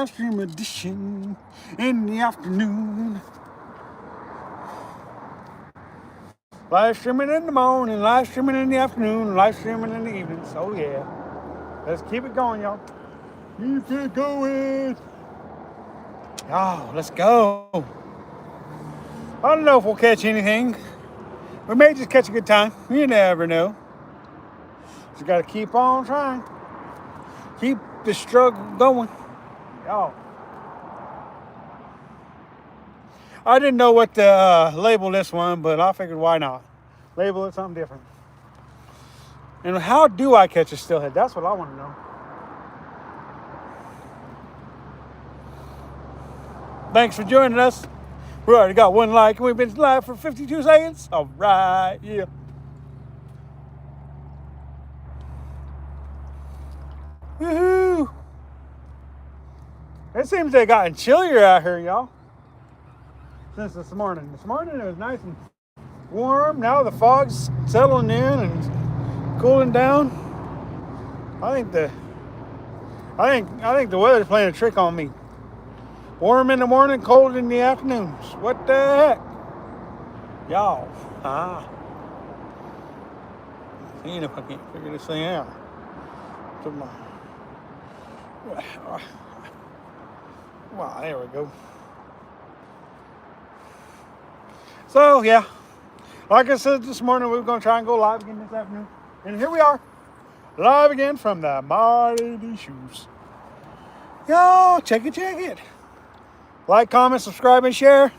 live stream edition in the afternoon. Live streaming in the morning, live streaming in the afternoon, live streaming in the evenings. Oh yeah. Let's keep it going, y'all. Keep it going. Y'all, let's go. I don't know if we'll catch anything. We may just catch a good time. You never know. Just gotta keep on trying. Keep the struggle going. Y'all. I didn't know what to label this one, but I figured why not? Label it something different. And how do I catch a steelhead? That's what I want to know. Thanks for joining us. We already got one like, and we've been live for 52 seconds. All right, yeah. Woohoo! It seems they gotten chillier out here, y'all. Since this morning. This morning it was nice and warm. Now the fog's settling in and cooling down. I think the weather's playing a trick on me. Warm in the morning, cold in the afternoons. What the heck? Y'all. Seeing if I can't figure this thing out. Wow, there we go. So, yeah. Like I said this morning, we were going to try and go live again this afternoon. And here we are. Live again from the mighty Deschutes. Y'all, check it. Like, comment, subscribe, and share.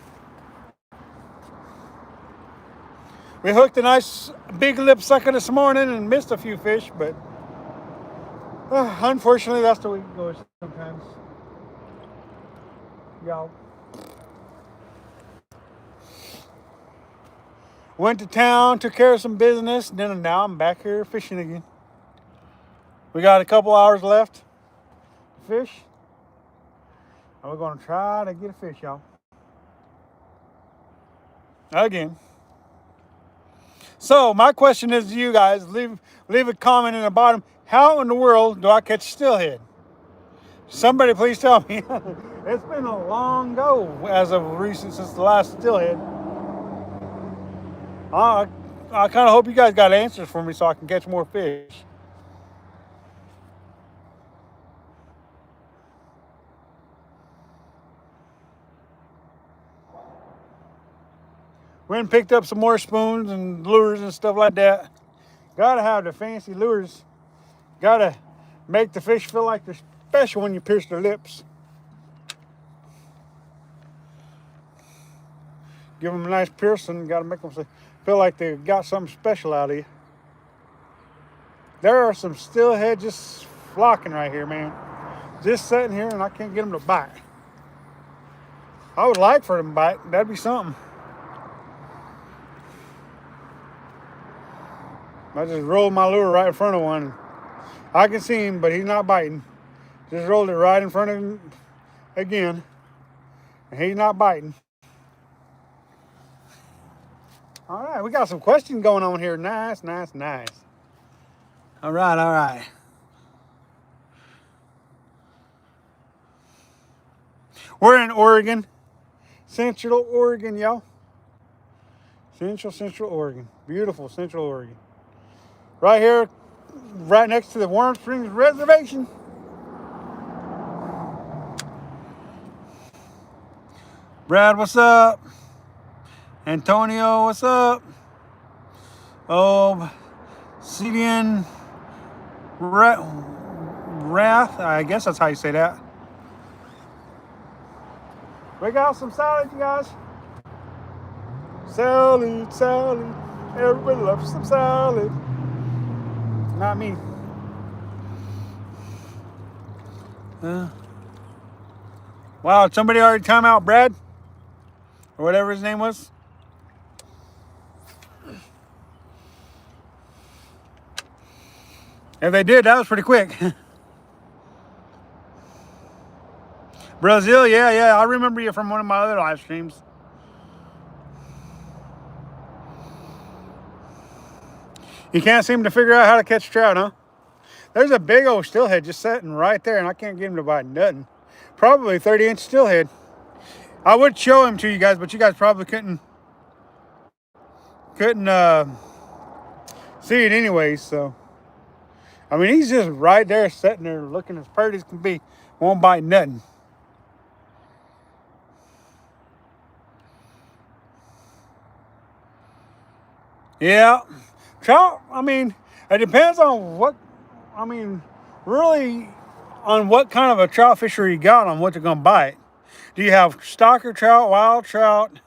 We hooked a nice big lip sucker this morning and missed a few fish, but unfortunately, that's the way it goes sometimes. Y'all. Went to town, took care of some business, and then now I'm back here fishing again. We got a couple hours left to fish. And we're going to try to get a fish, y'all. Again. So, my question is to you guys, leave a comment in the bottom. How in the world do I catch steelhead? Somebody please tell me. It's been a long go as of recent since the last steelhead. I kind of hope you guys got answers for me so I can catch more fish. Went and picked up some more spoons and lures and stuff like that. Gotta have the fancy lures. Gotta make the fish feel like they're special when you pierce their lips. Give them a nice piercing. Gotta make them feel like they got something special out of you. There are some steelhead just flocking right here, man. Just sitting here and I can't get them to bite. I would like for them to bite. That'd be something. I just rolled my lure right in front of one. I can see him, but he's not biting. Just rolled it right in front of him again. And he's not biting. All right, we got some questions going on here. Nice. All right. We're in Oregon. Central Oregon, y'all. Central Oregon. Beautiful Central Oregon. Right here, right next to the Warm Springs Reservation. Brad, what's up? Antonio, what's up? Oh, Cidian Wrath, I guess that's how you say that. We got some salad, you guys. Salad. Everybody loves some salad. Not me. Wow, somebody already time out Brad? Or whatever his name was? If they did, that was pretty quick. Brazil, yeah. I remember you from one of my other live streams. You can't seem to figure out how to catch trout, huh? There's a big old steelhead just sitting right there, and I can't get him to bite nothing. Probably 30-inch steelhead. I would show him to you guys, but you guys probably couldn't see it anyways. So, I mean, he's just right there, sitting there, looking as pretty as can be. Won't bite nothing. Yeah, trout. I mean, it depends on what. I mean, really, on what kind of a trout fishery you got on what they're gonna bite. Do you have stocker trout, wild trout?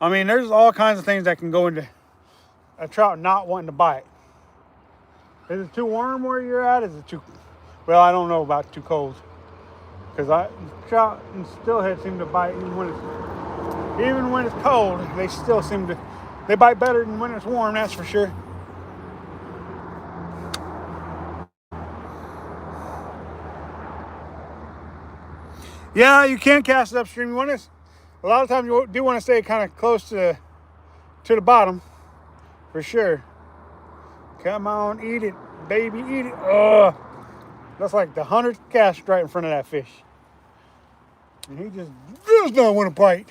I mean, there's all kinds of things that can go into a trout not wanting to bite. Is it too warm where you're at? Is it too, well, I don't know about too cold. Because trout and steelhead seem to bite even when it's cold. They still seem to, they bite better than when it's warm, that's for sure. Yeah, you can cast it upstream. You want to, a lot of times you do want to stay kind of close to the bottom, for sure. Come on, eat it, baby, eat it. Ugh. That's like the 100th cast right in front of that fish. And he just does not want to bite.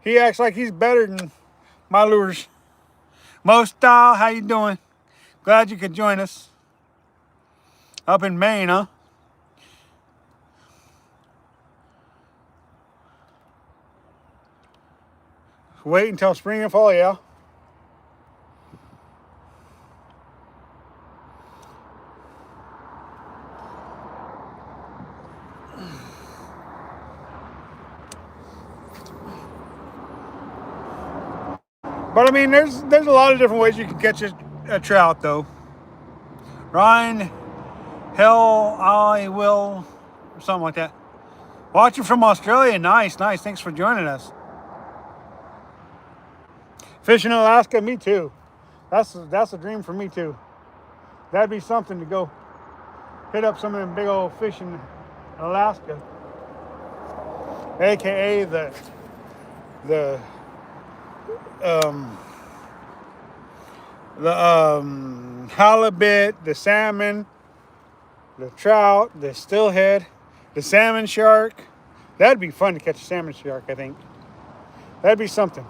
He acts like he's better than my lures. Mo Style, how you doing? Glad you could join us. Up in Maine, huh? Wait until spring and fall, yeah. But I mean, there's a lot of different ways you can catch a trout, though. Ryan, hell, I will, or something like that. Watching from Australia, nice. Thanks for joining us. Fishing in Alaska, me too. That's a dream for me too. That'd be something to go hit up some of them big old fish in Alaska, aka the halibut, the salmon, the trout, the steelhead, the salmon shark. That'd be fun to catch a salmon shark, I think. That'd be something.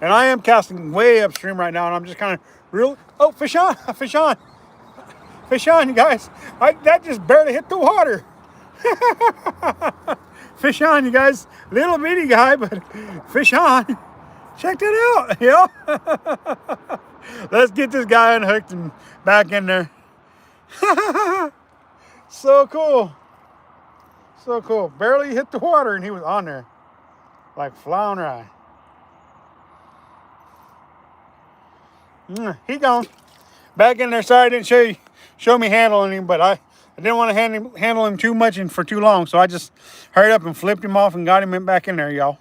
And I am casting way upstream right now, and I'm just kind of real. Oh, fish on, you guys. That just barely hit the water. Fish on, you guys. Little bitty guy, but fish on. Check that out, yeah. Let's get this guy unhooked and back in there. So cool. So cool. Barely hit the water, and he was on there, like flounder eye. He gone. Back in there. Sorry I didn't show me handling him, but I didn't want to handle him too much and for too long, so I just hurried up and flipped him off and got him back in there, y'all.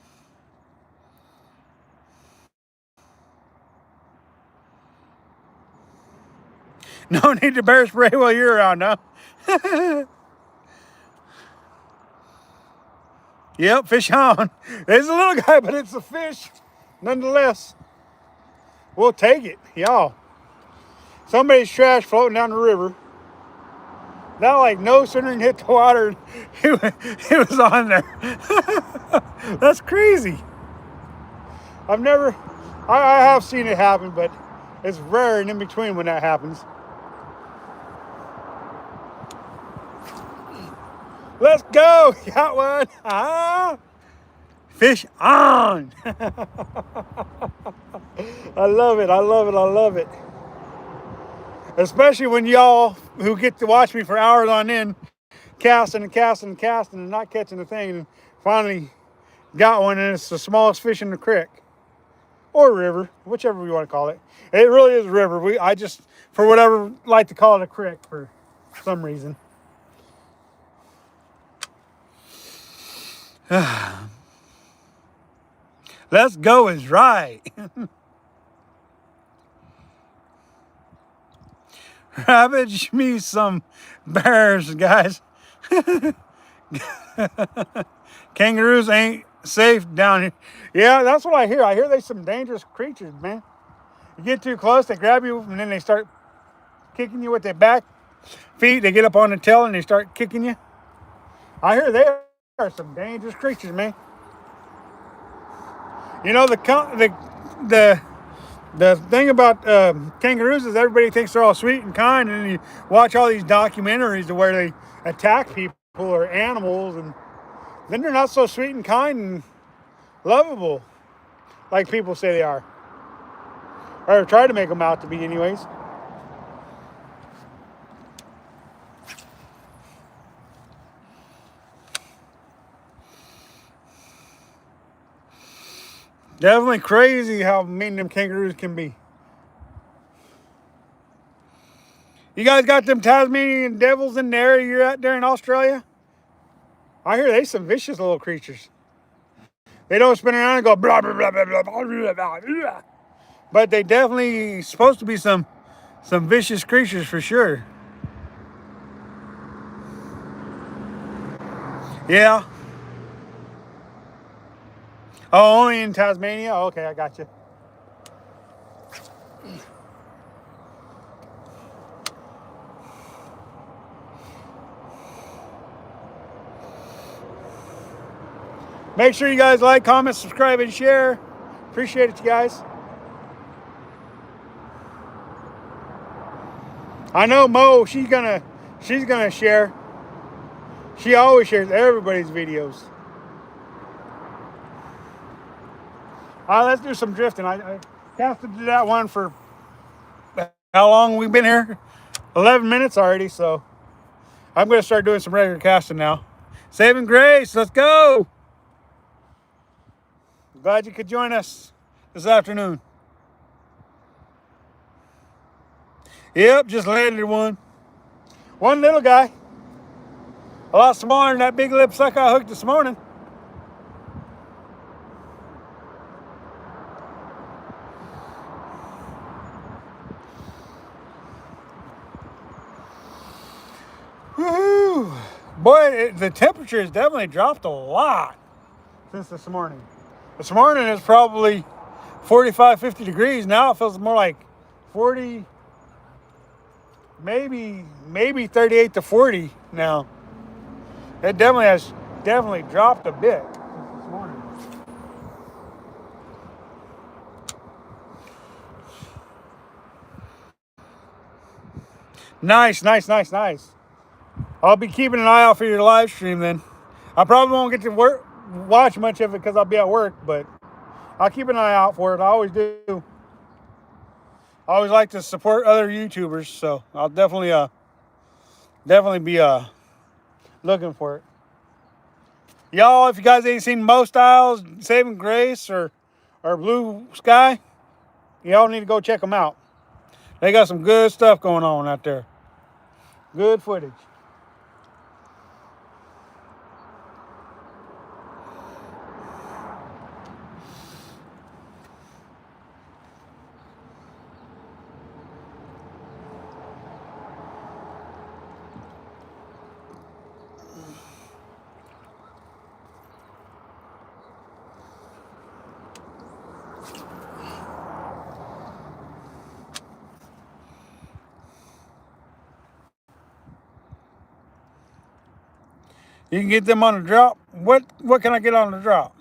No need to bear spray while you're around, huh? Yep, fish on. It's a little guy, but it's a fish nonetheless. We'll take it, y'all. Somebody's trash floating down the river. That like no sooner than hit the water, it was on there. That's crazy. I have seen it happen, but it's rare and in between when that happens. Let's go, got one. Ah, fish on. I love it. Especially when y'all who get to watch me for hours on end, casting and not catching the thing, and finally got one, and it's the smallest fish in the creek or river, whichever we want to call it. It really is a river. I just, for whatever, like to call it a creek for some reason. Let's go is right. Ravage me some bears, guys. Kangaroos ain't safe down here. Yeah, that's what I hear. I hear there's some dangerous creatures, man. You get too close, they grab you, and then they start kicking you with their back feet. They get up on the tail and they start kicking you. I hear they are some dangerous creatures, man. You know the thing about kangaroos is everybody thinks they're all sweet and kind, and you watch all these documentaries where they attack people or animals, and then they're not so sweet and kind and lovable like people say they are, or try to make them out to be, anyways. Definitely crazy how mean them kangaroos can be. You guys got them Tasmanian devils in the area you're at there in Australia? I hear they some vicious little creatures. They don't spin around and go blah blah blah blah blah blah blah blah, blah. But they definitely supposed to be some vicious creatures for sure. Yeah. Oh, only in Tasmania? Oh, okay, I got you. Make sure you guys like, comment, subscribe, and share. Appreciate it, you guys. I know Mo, she's gonna share. She always shares everybody's videos. All right, let's do some drifting. I casted that one for how long we've been here? 11 minutes already, so I'm going to start doing some regular casting now. Saving grace, let's go. Glad you could join us this afternoon. Yep, just landed one. One little guy. A lot smaller than that big lip sucker I hooked this morning. Woohoo! Boy, the temperature has definitely dropped a lot since this morning. This morning is probably 45, 50 degrees. Now it feels more like 40, maybe 38 to 40 now. It definitely has dropped a bit since this morning. Nice. I'll be keeping an eye out for your live stream then. I probably won't get to watch much of it because I'll be at work, but I'll keep an eye out for it. I always do. I always like to support other YouTubers, so I'll definitely be looking for it. Y'all, if you guys ain't seen Mo Styles, Saving Grace, or Blue Sky, y'all need to go check them out. They got some good stuff going on out there. Good footage. You can get them on the drop. What can I get on the drop?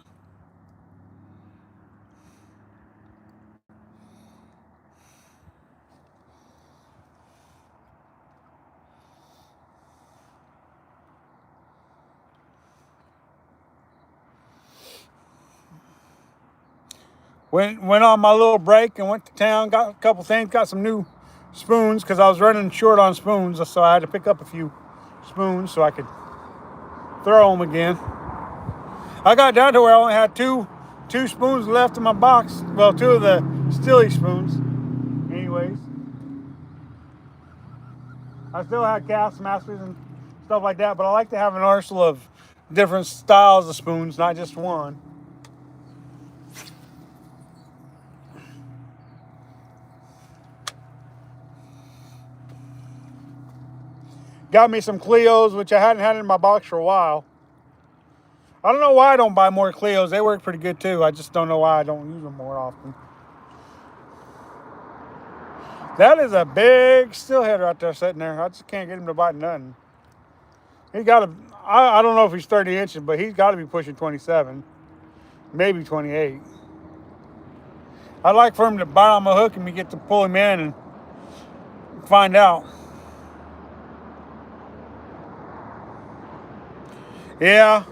Went on my little break and went to town, got a couple things, got some new spoons because I was running short on spoons, so I had to pick up a few spoons so I could throw them again. I got down to where I only had two spoons left in my box. Well, two of the Steely spoons. Anyways, I still had cast masters and stuff like that, but I like to have an arsenal of different styles of spoons, not just one. Got me some Cleos, which I hadn't had in my box for a while. I don't know why I don't buy more Cleos. They work pretty good too. I just don't know why I don't use them more often. That is a big steelhead right there sitting there. I just can't get him to bite nothing. He got to, I don't know if he's 30 inches, but he's got to be pushing 27, maybe 28. I'd like for him to bite on my hook and me get to pull him in and find out. Yeah.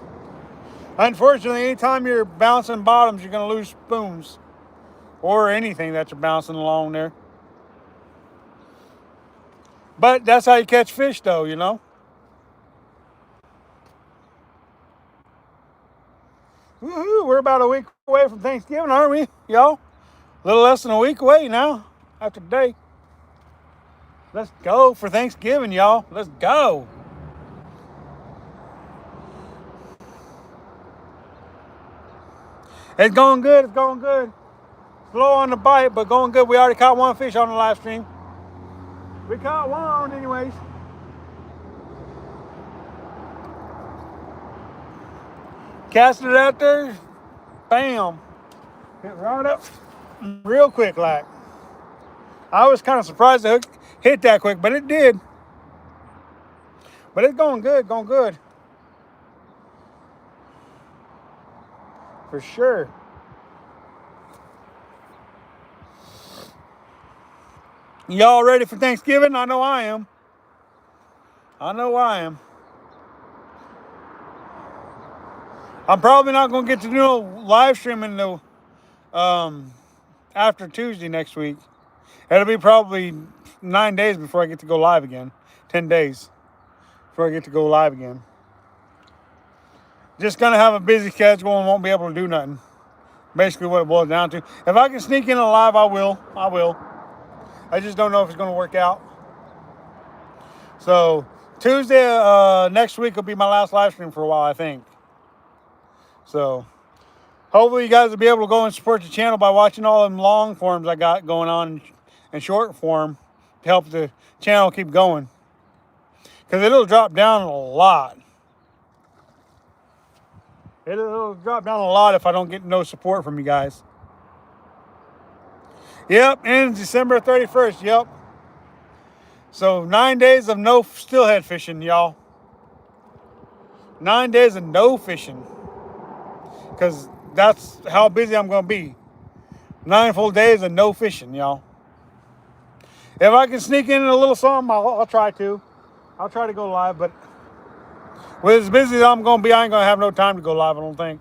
Unfortunately, anytime you're bouncing bottoms, you're going to lose spoons or anything that you're bouncing along there. But that's how you catch fish, though, you know. Woohoo, we're about a week away from Thanksgiving, aren't we, y'all? A little less than a week away now, after today. Let's go for Thanksgiving, y'all. Let's go. It's going good, it's going good. Slow on the bite, but going good. We already caught one fish on the live stream. We caught one anyways. Cast it out there, bam. Hit right up real quick like. I was kind of surprised the hook hit that quick, but it did. But it's going good, going good. For sure. Y'all ready for Thanksgiving? I know I am. I know I am. I'm probably not going to get to do a live streaming though, after Tuesday next week. It'll be probably 9 days before I get to go live again. 10 days before I get to go live again. Just going to have a busy schedule and won't be able to do nothing. Basically what it boils down to. If I can sneak in a live, I will. I will. I just don't know if it's going to work out. So Tuesday next week will be my last live stream for a while, I think. So hopefully you guys will be able to go and support the channel by watching all them long forms I got going on in short form to help the channel keep going. Because it'll drop down a lot. It'll drop down a lot if I don't get no support from you guys. Yep, ends December 31st, yep. So 9 days of no steelhead fishing, y'all. 9 days of no fishing. Because that's how busy I'm going to be. 9 full days of no fishing, y'all. If I can sneak in a little something, I'll try to. I'll try to go live, but with as busy as I'm going to be, I ain't going to have no time to go live, I don't think.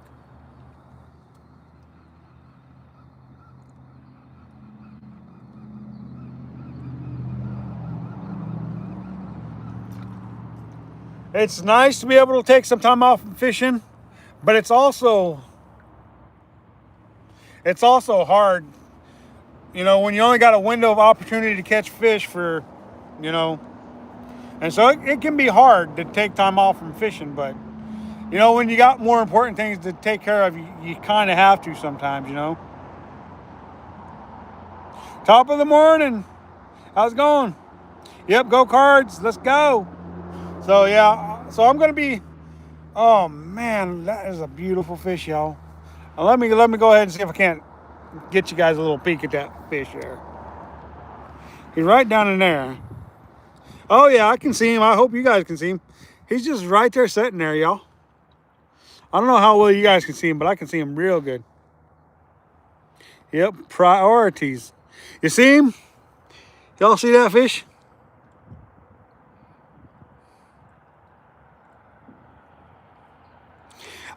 It's nice to be able to take some time off from fishing, but it's also hard, you know, when you only got a window of opportunity to catch fish for, you know, and so it can be hard to take time off from fishing, but, you know, when you got more important things to take care of, you kind of have to sometimes, you know. Top of the morning. How's it going? Yep, go Cards. Let's go. So, yeah, so I'm going to be, oh, man, that is a beautiful fish, y'all. Let me go ahead and see if I can't get you guys a little peek at that fish there. He's right down in there. Oh, yeah, I can see him. I hope you guys can see him. He's just right there sitting there, y'all. I don't know how well you guys can see him, but I can see him real good. Yep, priorities. You see him? Y'all see that fish?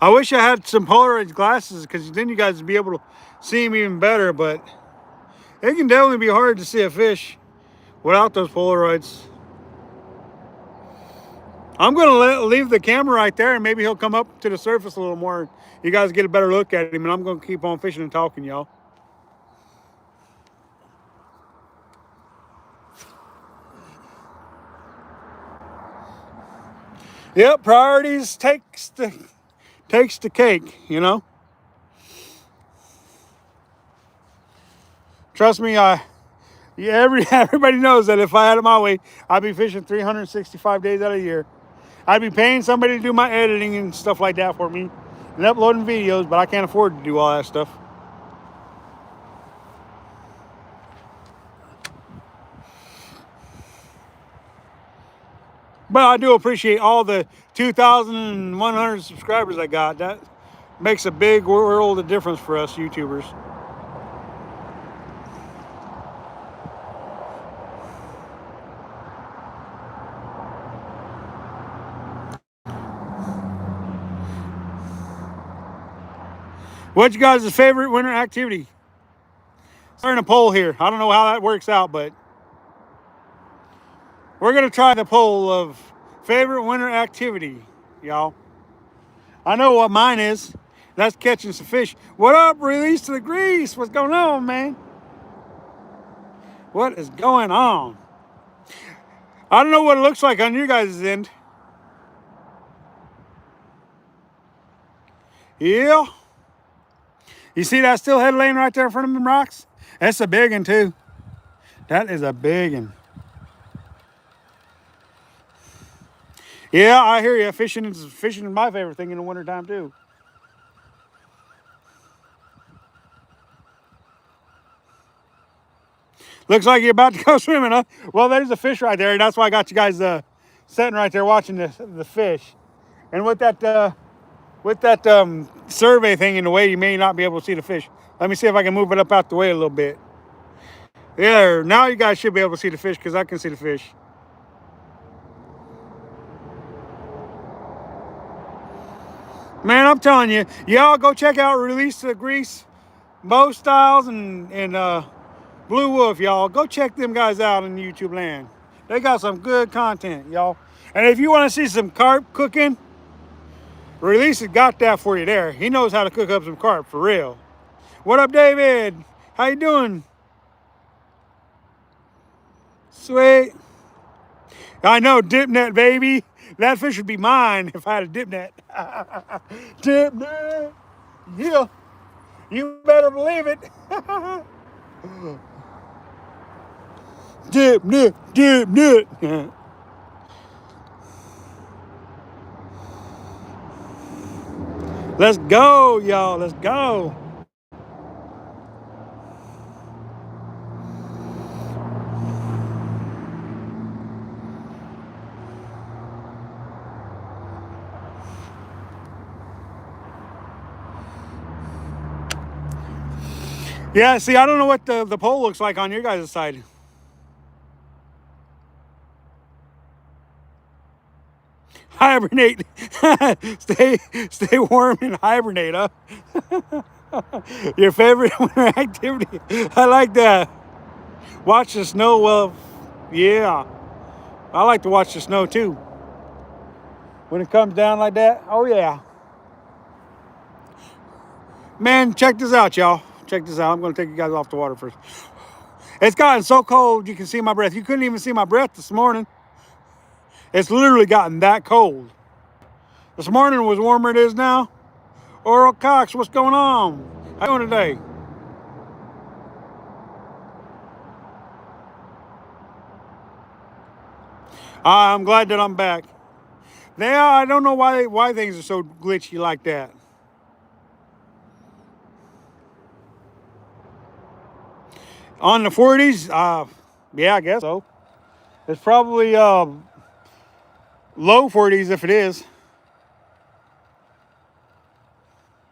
I wish I had some polarized glasses because then you guys would be able to see him even better, but it can definitely be hard to see a fish without those Polaroids. I'm going to leave the camera right there and maybe he'll come up to the surface a little more. You guys get a better look at him, and I'm going to keep on fishing and talking, y'all. Yep, priorities takes the cake, you know. Trust me, everybody knows that if I had it my way, I'd be fishing 365 days out of the year. I'd be paying somebody to do my editing and stuff like that for me. and uploading videos, but I can't afford to do all that stuff. But I do appreciate all the 2,100 subscribers I got. That makes a big world of difference for us YouTubers. What's you guys' favorite winter activity? Starting a poll here. I don't know how that works out, but we're gonna try the poll of favorite winter activity, y'all. I know what mine is. That's catching some fish. What up, Release to the Grease? What's going on, man? What is going on? I don't know what it looks like on your guys' end. Yeah. You see that steelhead laying right there in front of them rocks? That's a big one too. That is a big one. Yeah, I hear you. Fishing is my favorite thing in the wintertime too. Looks like you're about to go swimming, huh? Well, there's a fish right there, and that's why I got you guys sitting right there watching the fish. And with that survey thing in the way, you may not be able to see the fish. Let me see if I can move it up out the way a little bit. There, now you guys should be able to see the fish because I can see the fish. Man, I'm telling you, y'all go check out Release to the Grease, Bow Styles, and Blue Wolf, y'all. Go check them guys out on YouTube land. They got some good content, y'all. And if you want to see some carp cooking, Release has got that for you there. He knows how to cook up some carp, for real. What up, David? How you doing? Sweet. I know, dip net, baby. That fish would be mine if I had a dip net. Dip net. Yeah. You better believe it. Dip net, dip net. Let's go, y'all. Let's go. Yeah, see, I don't know what the pole looks like on your guys' side. Hibernate. stay warm and hibernate, huh? Your favorite winter activity. I like that. Watch the snow. Well, yeah. I like to watch the snow too. When it comes down like that. Oh, yeah. Man, check this out, y'all. Check this out. I'm going to take you guys off the water first. It's gotten so cold you can see my breath. You couldn't even see my breath this morning. It's literally gotten that cold. This morning was warmer than it is now. Oral Cox, what's going on? How you doing today? I'm glad that I'm back. Yeah, I don't know why things are so glitchy like that. On the 40s, yeah, I guess so. It's probably low 40s if it is.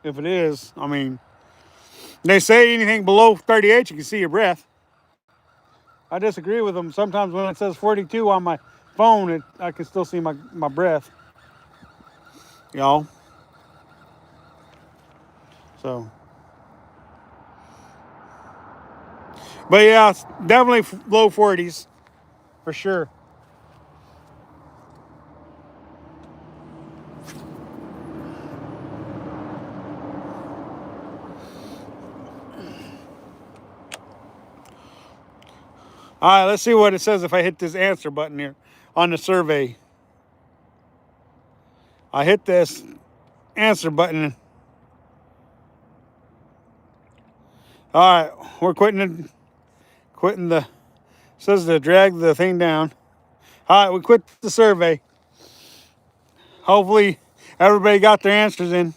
If it is, I mean, they say anything below 38, you can see your breath. I disagree with them. Sometimes when it says 42 on my phone, I can still see my breath. Y'all. So. But yeah, it's definitely low 40s. For sure. All right, let's see what it says if I hit this answer button here on the survey. I hit this answer button. All right, we're quitting the, says to drag the thing down. All right, we quit the survey. Hopefully everybody got their answers in.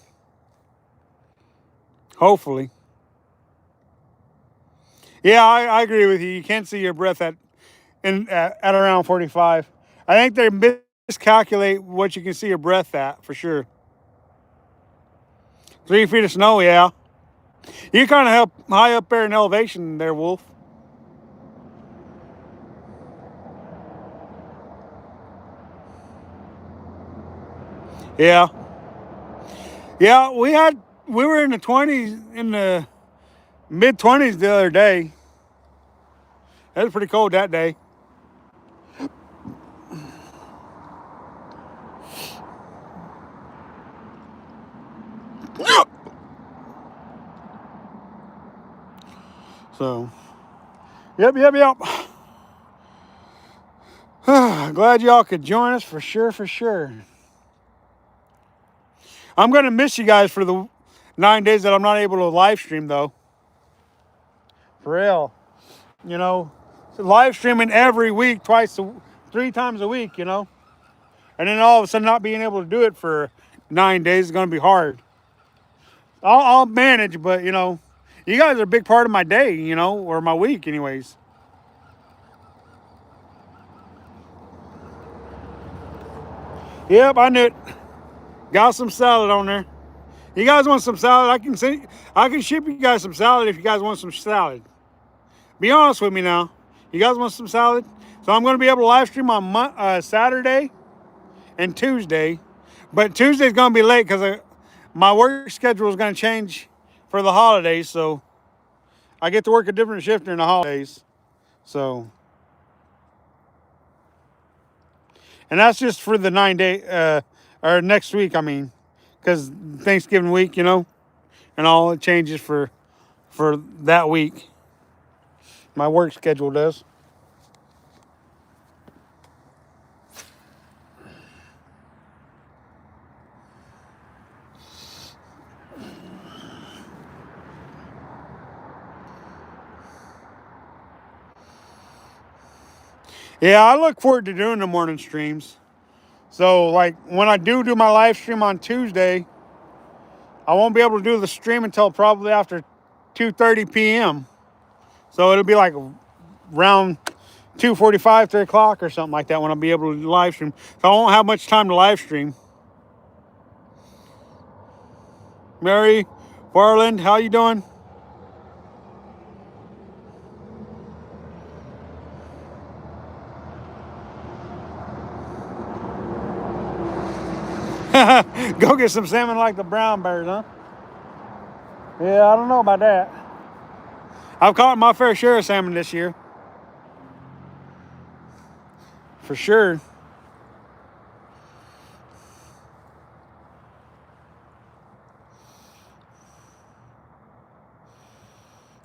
Hopefully. Yeah, I agree with you. You can't see your breath at around 45. I think they miscalculate what you can see your breath at for sure. 3 feet of snow, yeah. You kind of up high up there in elevation there, Wolf. Yeah. Yeah, we were in the 20s, in the mid 20s the other day. It was pretty cold that day. So, yep. Glad y'all could join us for sure, for sure. I'm going to miss you guys for the 9 days that I'm not able to live stream, though. For real. You know, live streaming every week, 3 times a week, and then all of a sudden not being able to do it for 9 days is going to be hard. I'll manage, but, you guys are a big part of my day, or my week, anyways. Yep, I knew it. Got some salad on there. You guys want some salad? I can ship you guys some salad if you guys want some salad. Be honest with me now. You guys want some salad? So I'm going to be able to live stream on Saturday and Tuesday. But Tuesday's going to be late because my work schedule is going to change for the holidays. So I get to work a different shift during the holidays. So, and that's just for the 9 day, or next week, I mean. Because Thanksgiving week, and all it changes for that week. My work schedule does. Yeah, I look forward to doing the morning streams. So, like, when I do my live stream on Tuesday, I won't be able to do the stream until probably after 2:30 p.m. So it'll be like around 2:45, 3 o'clock or something like that when I'll be able to live stream. So I won't have much time to live stream. Mary Farland, how you doing? Go get some salmon like the brown bears, huh? Yeah, I don't know about that. I've caught my fair share of salmon this year. For sure.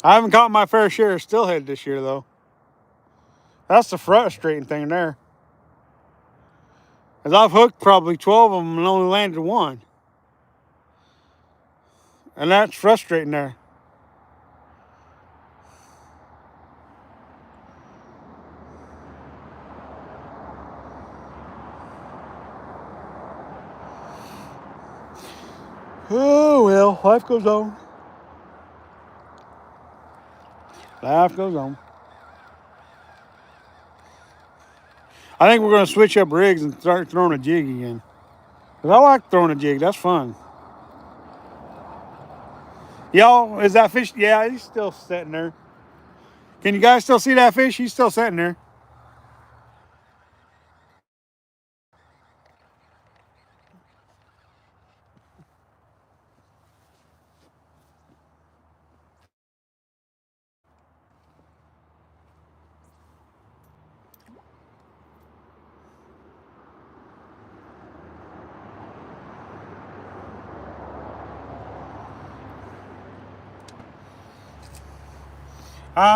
I haven't caught my fair share of steelhead this year, though. That's the frustrating thing there. As I've hooked probably 12 of them and only landed one. And that's frustrating there. Oh, well, life goes on. Life goes on. I think we're going to switch up rigs and start throwing a jig again. Because I like throwing a jig. That's fun. Y'all, is that fish? Yeah, he's still sitting there. Can you guys still see that fish? He's still sitting there.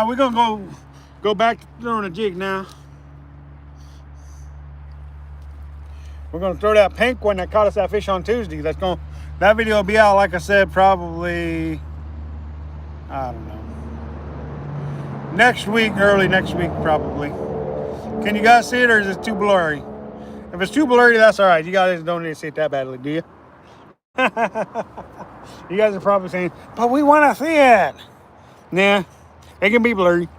We're going to go back to throwing a jig now. We're going to throw that pink one that caught us that fish on Tuesday. That video will be out, like I said, probably, I don't know, next week, early next week, probably. Can you guys see it, or is it too blurry? If it's too blurry, that's all right. You guys don't need to see it that badly, do you? You guys are probably saying, but we want to see it. Nah, it can be blurry.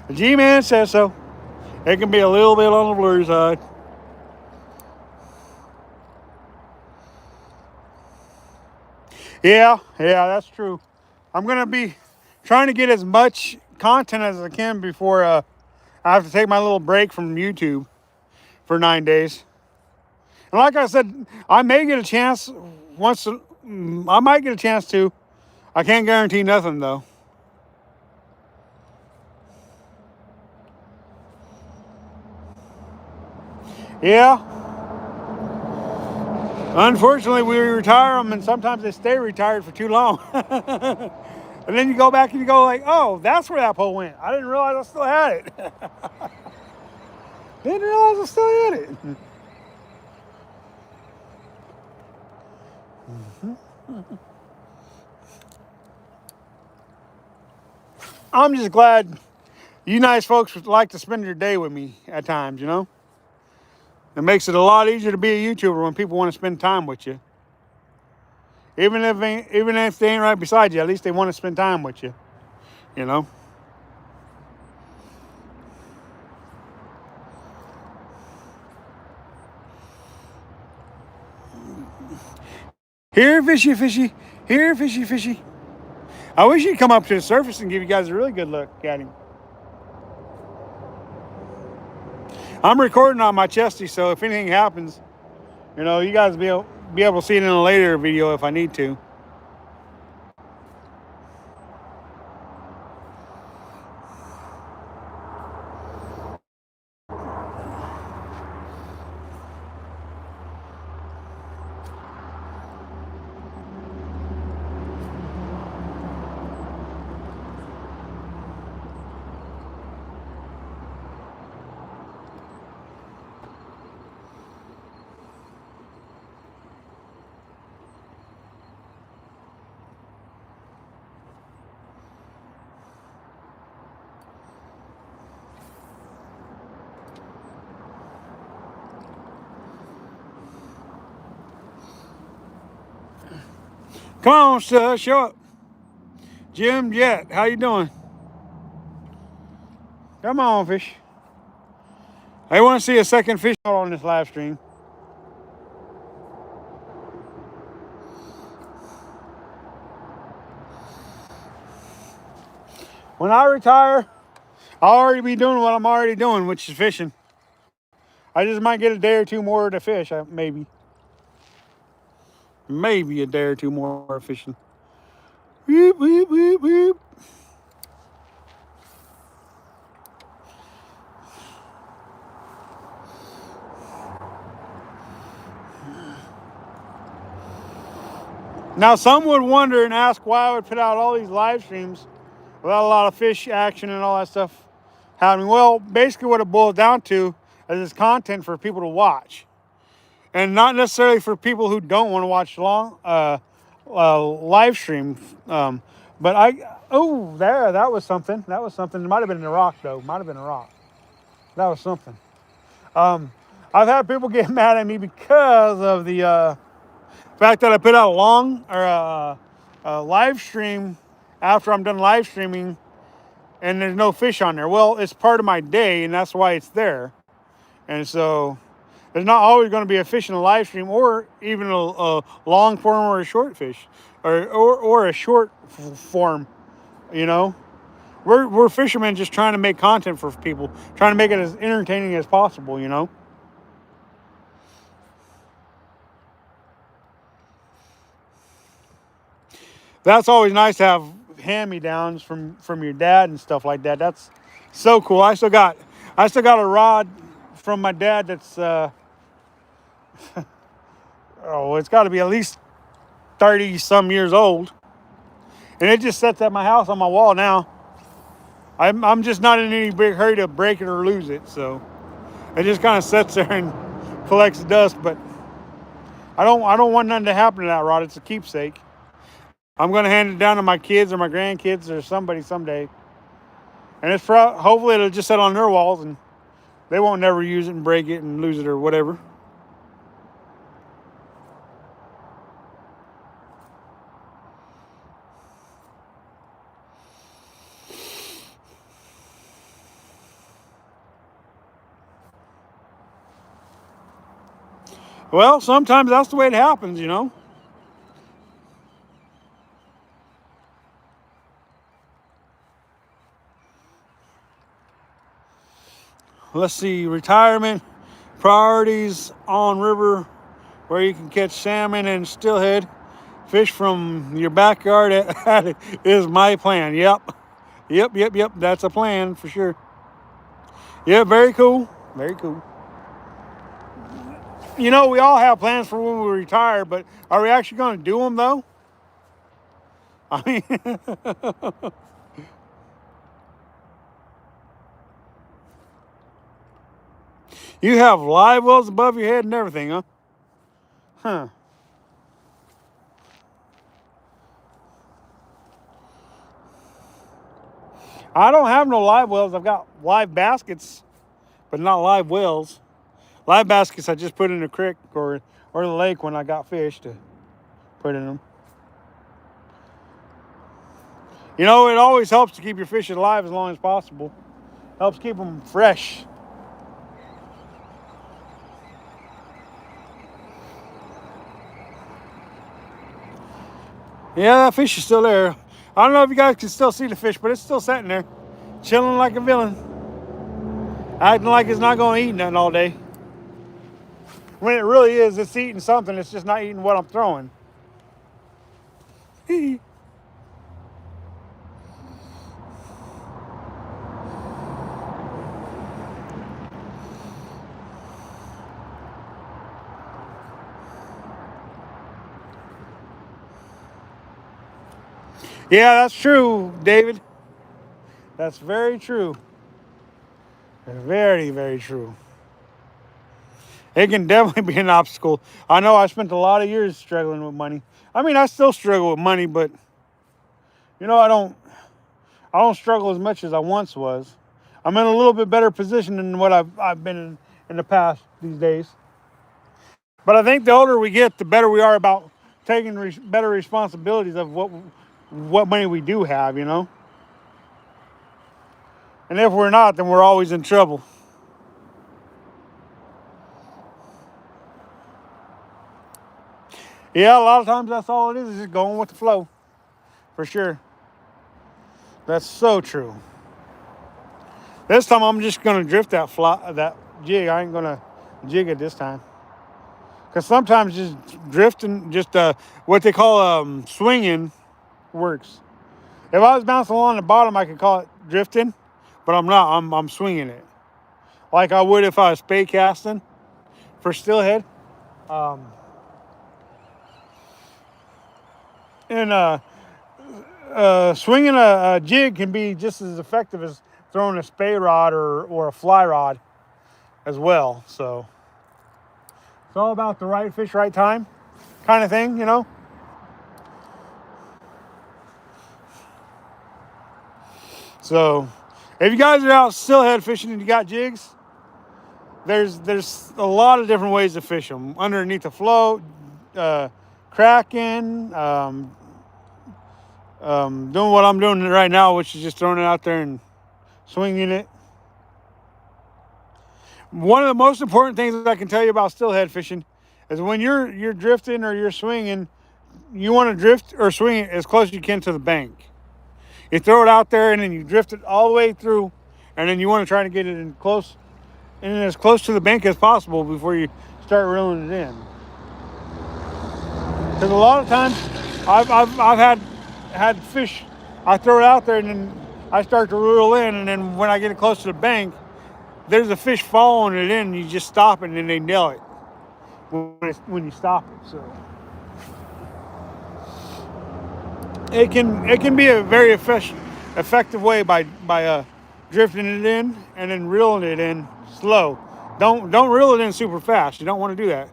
The G-Man says so. It can be a little bit on the blurry side. Yeah, that's true. I'm going to be trying to get as much content as I can before I have to take my little break from YouTube for 9 days. And like I said, I may get a chance I might get a chance to. I can't guarantee nothing though. Yeah. Unfortunately, we retire them, and sometimes they stay retired for too long. And then you go back and you go like, oh, that's where that pole went. I didn't realize I still had it. Didn't realize I still had it. I'm just glad you nice folks would like to spend your day with me at times, you know? It makes it a lot easier to be a YouTuber when people want to spend time with you. Even if they ain't right beside you, at least they want to spend time with you, you know? Here, fishy, fishy. Here, fishy, fishy. I wish he'd come up to the surface and give you guys a really good look at him. I'm recording on my chesty, so if anything happens, you know, you guys will be able to see it in a later video if I need to. Come on, sir, show up. Jim Jet, how you doing? Come on, fish. I want to see a second fish on this live stream. When I retire, I'll already be doing what I'm already doing, which is fishing. I just might get a day or two more to fish, maybe. Maybe a day or two more fishing. Weep, weep, weep, weep. Now, some would wonder and ask why I would put out all these live streams without a lot of fish action and all that stuff happening. Well, basically what it boils down to is it's content for people to watch. And not necessarily for people who don't want to watch long live stream. But that was something. That was something. It might have been a rock, though. Might have been a rock. That was something. I've had people get mad at me because of the fact that I put out a live stream after I'm done live streaming and there's no fish on there. Well, it's part of my day, and that's why it's there. And so there's not always going to be a fish in a live stream, or even a long form or a short fish, or a short form. You know, we're fishermen just trying to make content for people, trying to make it as entertaining as possible. You know. That's always nice to have hand-me-downs from your dad and stuff like that. That's so cool. I still got a rod from my dad that's it's got to be at least 30 some years old, and it just sits at my house on my wall now. I'm just not in any big hurry to break it or lose it, so it just kind of sits there and collects dust. But I don't want nothing to happen to that rod. It's a keepsake. I'm going to hand it down to my kids or my grandkids or somebody someday. And hopefully it'll just sit on their walls and they won't never use it and break it and lose it or whatever. Well, sometimes that's the way it happens, you know. Let's see, retirement priorities on river where you can catch salmon and steelhead fish from your backyard is my plan. Yep. That's a plan for sure. Yeah, very cool. Very cool. You know, we all have plans for when we retire, but are we actually going to do them though? I mean, you have live wells above your head and everything, huh? Huh. I don't have no live wells. I've got live baskets, but not live wells. Live baskets I just put in the creek or the lake when I got fish to put in them. You know, it always helps to keep your fish alive as long as possible. Helps keep them fresh. Yeah, that fish is still there. I don't know if you guys can still see the fish, but it's still sitting there, chilling like a villain, acting like it's not going to eat nothing all day. When it really is, it's eating something. It's just not eating what I'm throwing. Yeah, that's true, David. That's very true. Very, very true. It can definitely be an obstacle. I know I spent a lot of years struggling with money. I mean, I still struggle with money, but you know, I don't struggle as much as I once was. I'm in a little bit better position than what I've been in the past these days. But I think the older we get, the better we are about taking better responsibilities of what money we do have, you know. And if we're not, then we're always in trouble. Yeah, a lot of times that's all it is just going with the flow, for sure. That's so true. This time I'm just gonna drift that jig. I ain't gonna jig it this time. Cause sometimes just drifting, just what they call swinging, works. If I was bouncing along the bottom, I could call it drifting, but I'm not. I'm swinging it like I would if I was spay casting for steelhead. Um, and swinging a jig can be just as effective as throwing a spay rod or a fly rod as well. So it's all about the right fish, right time kind of thing, you know. So if you guys are out steelhead fishing and you got jigs, there's a lot of different ways to fish them. Underneath the float, cracking, doing what I'm doing right now, which is just throwing it out there and swinging it. One of the most important things that I can tell you about steelhead fishing is when you're drifting or you're swinging, you want to drift or swing it as close as you can to the bank. You throw it out there and then you drift it all the way through, and then you want to try to get it in close and as close to the bank as possible before you start reeling it in. Because a lot of times I've had fish, I throw it out there and then I start to reel in, and then when I get it close to the bank, there's a fish following it in, and you just stop it and then they nail it when you stop it. So it can be a very effective way by drifting it in and then reeling it in slow. Don't reel it in super fast. You don't want to do that.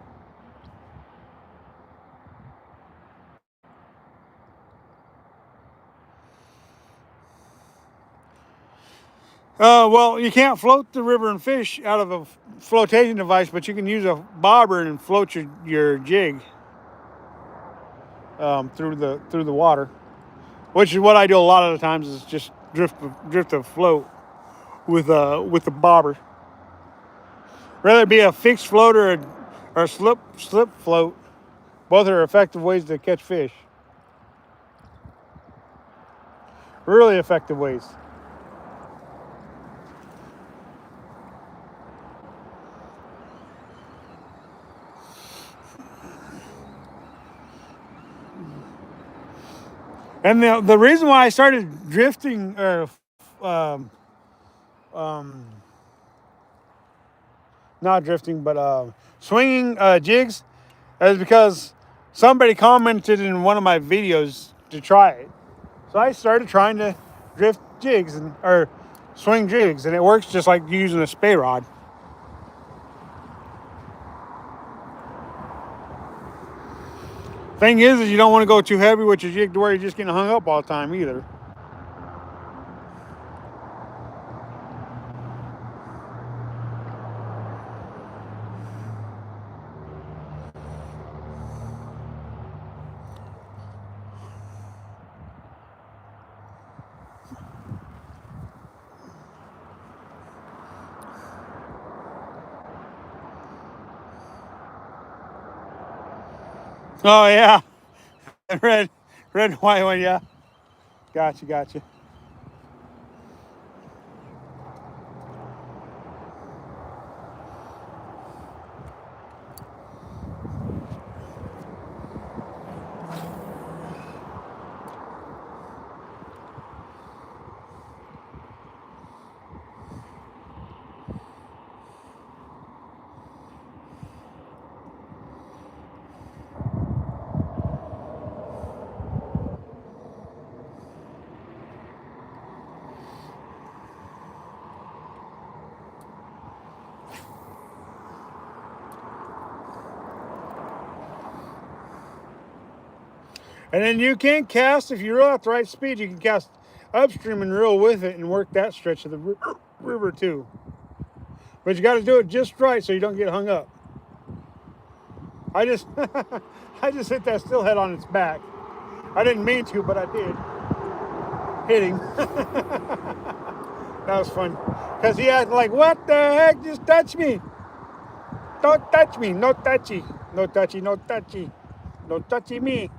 Well, you can't float the river and fish out of a flotation device, but you can use a bobber and float your jig through the water, which is what I do a lot of the times. Is just drift a float with the bobber. Whether it be a fixed float or slip float. Both are effective ways to catch fish. Really effective ways. And the reason why I started drifting or um, um, not drifting, but swinging jigs is because somebody commented in one of my videos to try it. So I started trying to drift jigs or swing jigs, and it works just like using a spey rod. Thing is you don't want to go too heavy with your jig to where you're just getting hung up all the time either. Oh yeah, red and white one, yeah. Gotcha. And then you can cast, if you reel at the right speed, you can cast upstream and reel with it and work that stretch of the river too. But you got to do it just right so you don't get hung up. I just I just hit that steelhead on its back. I didn't mean to, but I did. Hit him. That was fun. Because he had like, what the heck? Just touch me. Don't touch me. No touchy. No touchy. No touchy. No touchy me.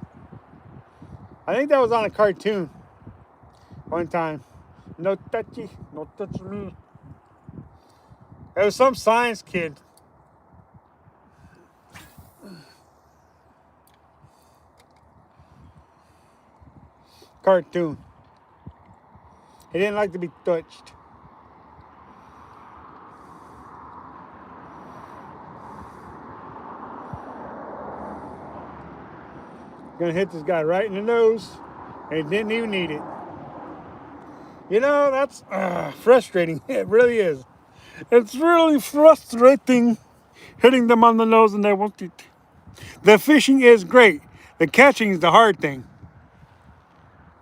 I think that was on a cartoon one time. No touchy. No touch me. It was some science kid. Cartoon. He didn't like to be touched. Gonna hit this guy right in the nose, and he didn't even need it. You know, that's frustrating. It really is. It's really frustrating hitting them on the nose and they won't eat. The fishing is great. The catching is the hard thing.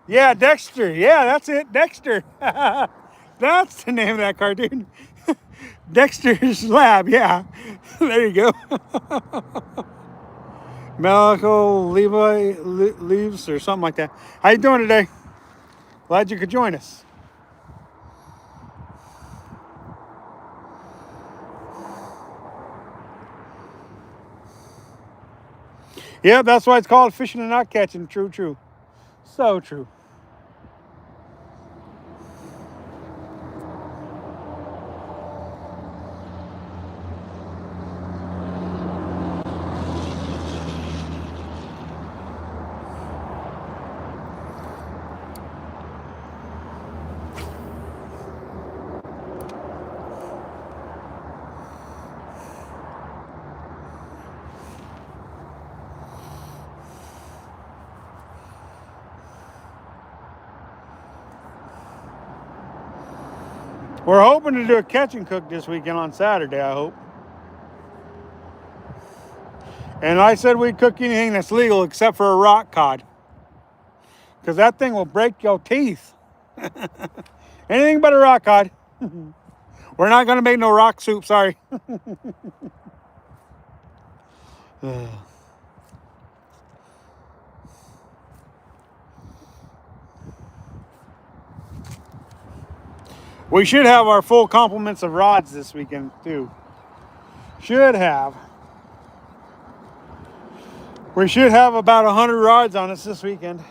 Yeah, Dexter. Yeah, that's it. Dexter. That's the name of that cartoon. Dexter's Lab. Yeah. There you go. Malcolm Levi leaves or something like that. How you doing today? Glad you could join us. Yeah, that's why it's called fishing and not catching. True. So true. We're hoping to do a catch and cook this weekend on Saturday, I hope. And I said we'd cook anything that's legal except for a rock cod. Because that thing will break your teeth. Anything but a rock cod. We're not going to make no rock soup, sorry. We should have our full complements of rods this weekend, too. Should have. We should have about 100 rods on us this weekend.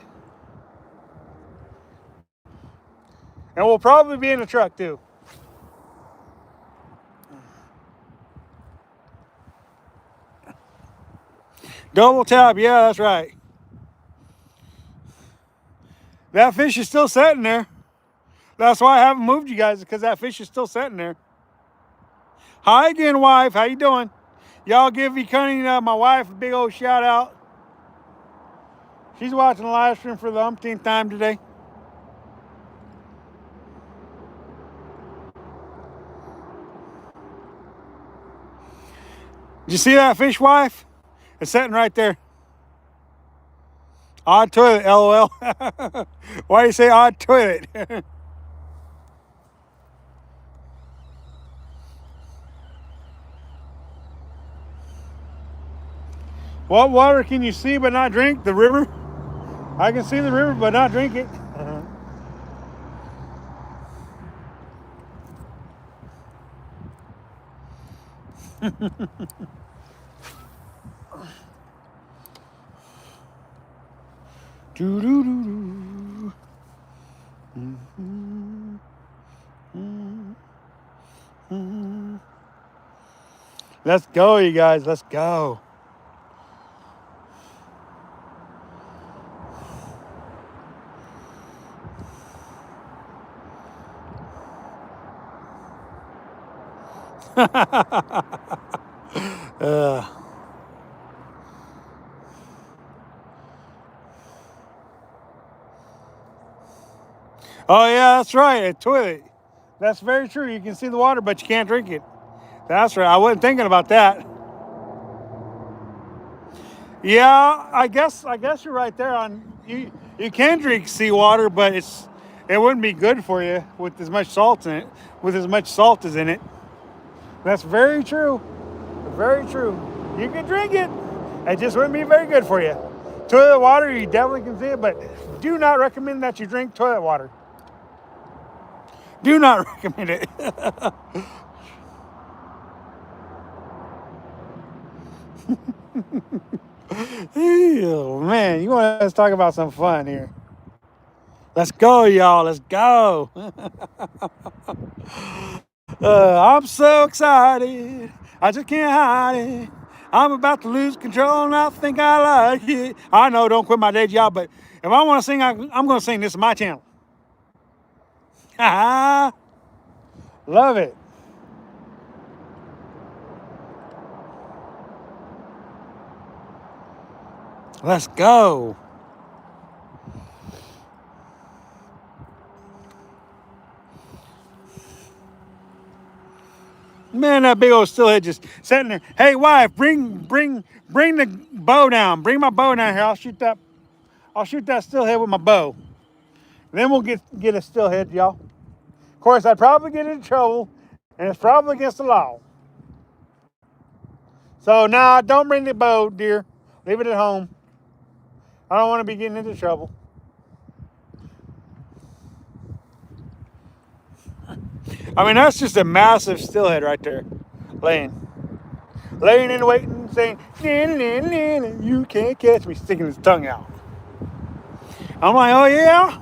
And we'll probably be in the truck too. Double tap, yeah, that's right. That fish is still sitting there. That's why I haven't moved you guys, because that fish is still sitting there. Hi again, wife. How you doing? Y'all give Cunning, my wife, a big old shout out. She's watching the live stream for the umpteenth time today. Did you see that fish, wife? It's sitting right there. Odd toilet, LOL. Why do you say odd toilet? What water can you see but not drink? The river? I can see the river but not drink it. Doo-doo-doo-doo. Mm-hmm. Mm-hmm. Let's go, you guys. Let's go. Oh yeah, that's right. A toilet. That's very true. You can see the water, but you can't drink it. That's right. I wasn't thinking about that. Yeah, I guess you're right there. On you can drink seawater, but it wouldn't be good for you with as much salt in it. With as much salt as in it. That's very true. Very true. You can drink it. It just wouldn't be very good for you. Toilet water, you definitely can see it, but do not recommend that you drink toilet water. Do not recommend it. Oh, man, you want us to talk about some fun here. Let's go, y'all. Let's go. I'm so excited. I just can't hide it. I'm about to lose control and I think I like it. I know, don't quit my day job, but if I want to sing, I'm going to sing. This is my channel. Love it. Let's go. Man, that big old steelhead just sitting there. Hey, wife, bring the bow down. Bring my bow down here. I'll shoot that steelhead with my bow. Then we'll get a steelhead, y'all. Of course, I'd probably get into trouble, and it's probably against the law. So, nah, don't bring the bow, dear. Leave it at home. I don't want to be getting into trouble. I mean, that's just a massive steelhead right there, laying and waiting, saying, you can't catch me, sticking his tongue out. I'm like, oh yeah?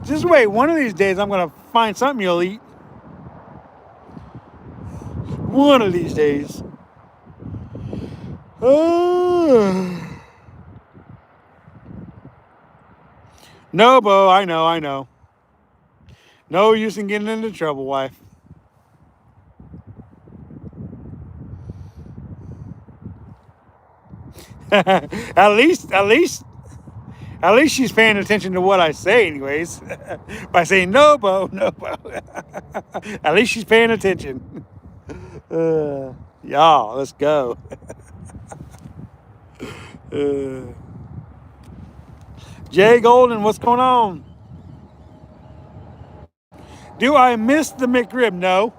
Just wait, one of these days I'm going to find something you'll eat. One of these days. No, Bo, I know. No use in getting into trouble, wife. At least she's paying attention to what I say, anyways. By saying no, Bo. At least she's paying attention. Y'all, let's go. Jay Golden, what's going on? Do I miss the McRib? No.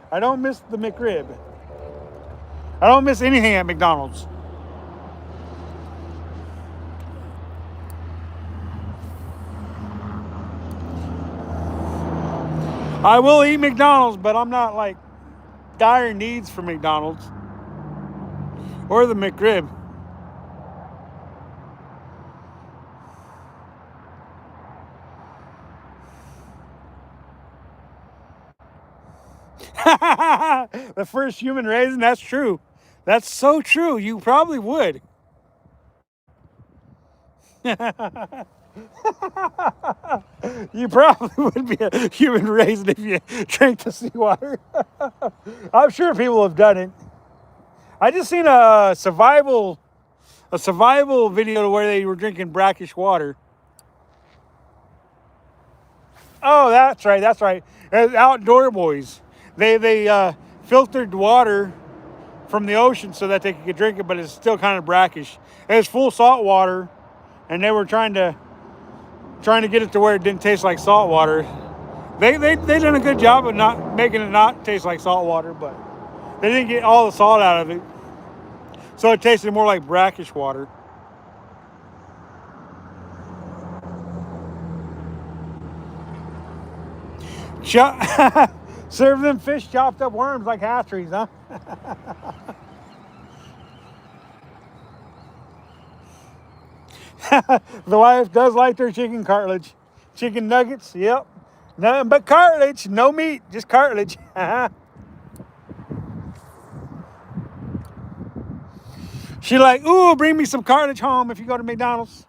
I don't miss the McRib. I don't miss anything at McDonald's. I will eat McDonald's, but I'm not like dire needs for McDonald's or the McRib. The first human raisin, that's true. That's so true. You probably would. You probably would be a human raisin if you drank the seawater. I'm sure people have done it. I just seen a survival video where they were drinking brackish water. Oh, that's right. That's right. Outdoor boys. They filtered water from the ocean so that they could drink it, but it's still kind of brackish. It's full salt water, and they were trying to get it to where it didn't taste like salt water. They done a good job of not making it not taste like salt water, but they didn't get all the salt out of it, so it tasted more like brackish water. Serve them fish chopped up worms like hatcheries, huh? The wife does like their chicken cartilage. Chicken nuggets, yep. Nothing but cartilage, no meat, just cartilage. She like, ooh, bring me some cartilage home if you go to McDonald's.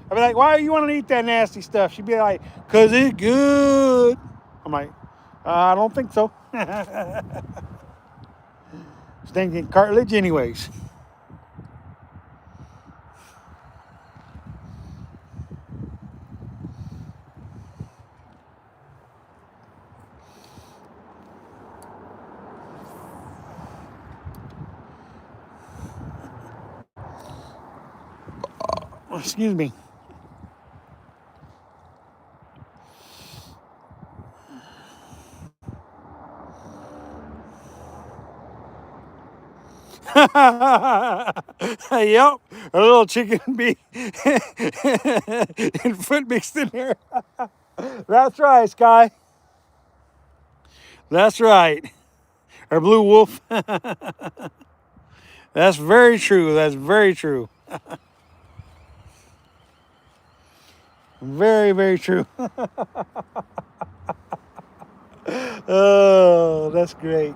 I'd be like, why do you want to eat that nasty stuff? She'd be like, cause it's good. I'm like, I don't think so. Stinking cartilage anyways. Excuse me. Yep, a little chicken bee and foot mixed in there. That's right, Sky. That's right. Or blue wolf. That's very true. That's very true. Very, very true. Oh, that's great.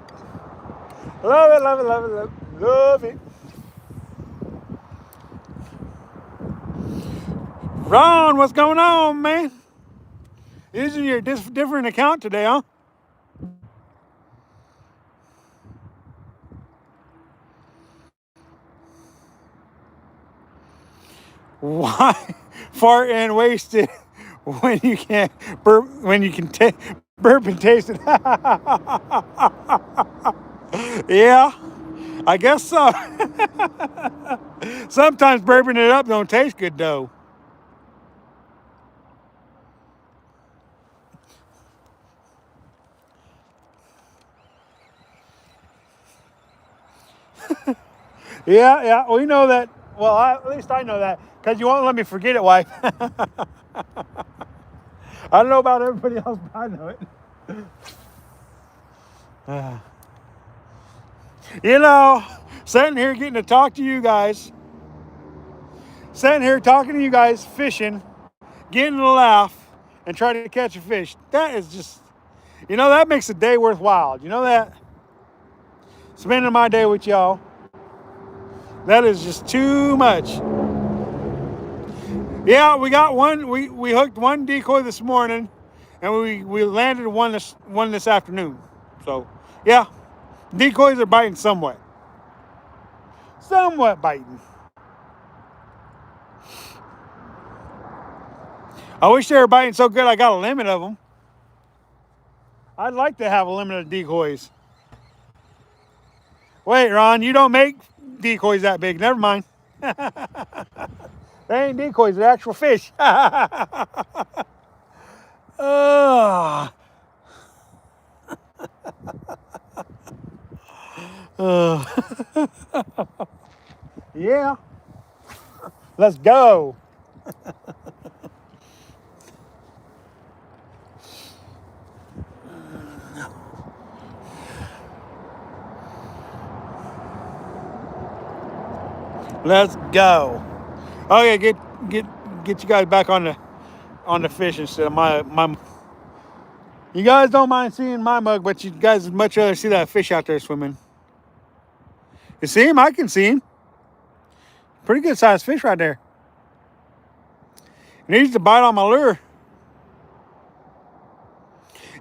Love it, love it, love it, love it, love it. Ron, what's going on, man? Using your different account today, huh? Why fart and waste it when you can't burp, when you can burp and taste it? Yeah, I guess so. Sometimes burping it up don't taste good though. Yeah, yeah, we know that. Well, at least I know that because you won't let me forget it, wife. I don't know about everybody else, but I know it. You know, sitting here getting to talk to you guys, sitting here talking to you guys, fishing, getting a laugh, and trying to catch a fish. That is just, that makes a day worthwhile. You know that? Spending my day with y'all. That is just too much. Yeah, we got one. We hooked one decoy this morning, and we landed one this afternoon. So, yeah, decoys are biting somewhat. Somewhat biting. I wish they were biting so good I got a limit of them. I'd like to have a limit of decoys. Wait, Ron, you don't make decoys that big. Never mind. They ain't decoys, they're actual fish. Yeah. Let's go. Let's go. Okay, get you guys back on the fish instead of my. You guys don't mind seeing my mug, but you guys would much rather see that fish out there swimming. You see him? I can see him. Pretty good sized fish right there. Needs to bite on my lure.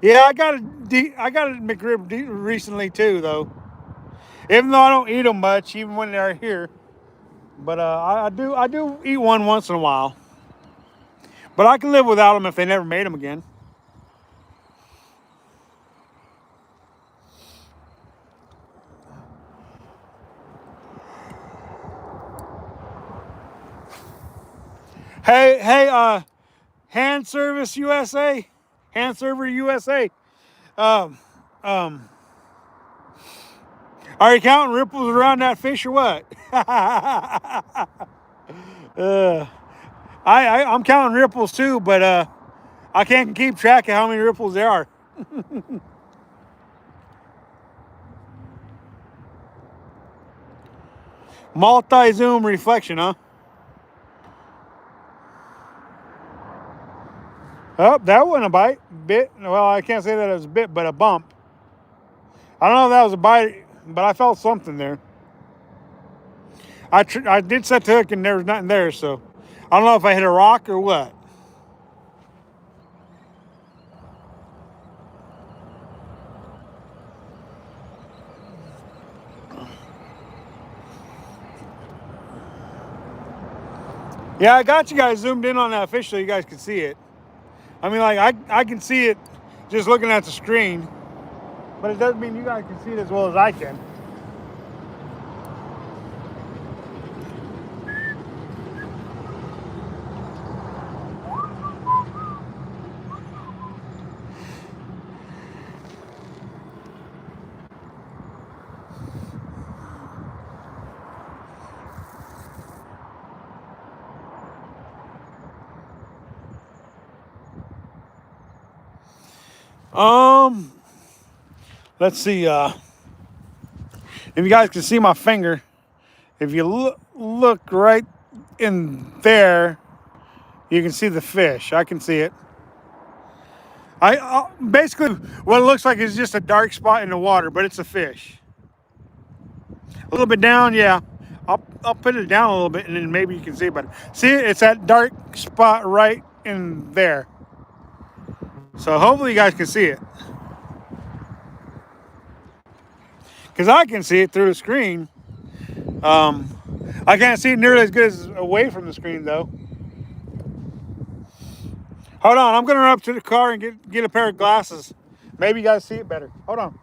Yeah, I got a McRib recently too, though. Even though I don't eat them much, even when they're here, but I do eat one once in a while. But I can live without them if they never made them again. Hey, Hand Service USA, Hand Server USA. Um, um, are you counting ripples around that fish or what? I'm counting ripples too, but I can't keep track of how many ripples there are. Multi-zoom reflection, huh? Oh, that wasn't a bite. Bit. Well, I can't say that it was a bit, but a bump. I don't know if that was a bite, but I felt something there. I did set the hook and there was nothing there, so I don't know if I hit a rock or what. Yeah, I got you guys zoomed in on that fish so you guys can see it. I mean, like, I can see it just looking at the screen, but it doesn't mean you guys can see it as well as I can. Let's see, if you guys can see my finger, if you look right in there, you can see the fish. I can see it. Basically, what it looks like is just a dark spot in the water, but it's a fish. A little bit down, yeah. I'll put it down a little bit, and then maybe you can see it better. See, it's that dark spot right in there. So hopefully you guys can see it. Because I can see it through the screen. I can't see it nearly as good as away from the screen, though. Hold on, I'm going to run up to the car and get a pair of glasses. Maybe you guys see it better. Hold on.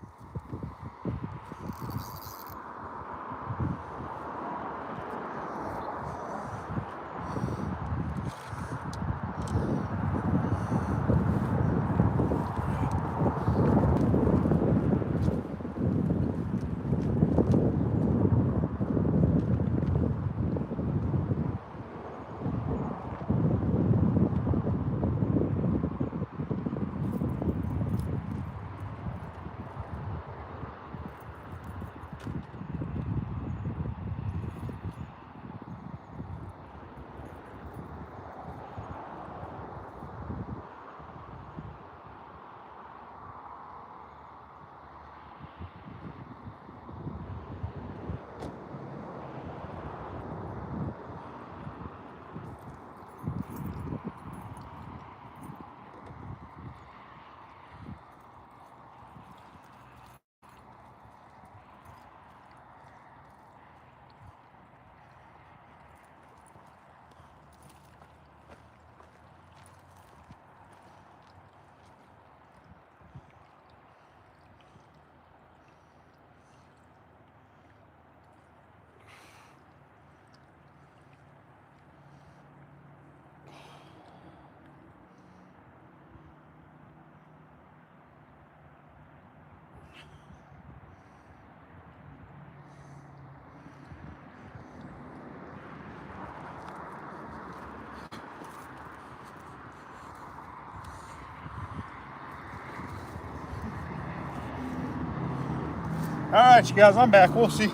All right, you guys, I'm back. We'll see.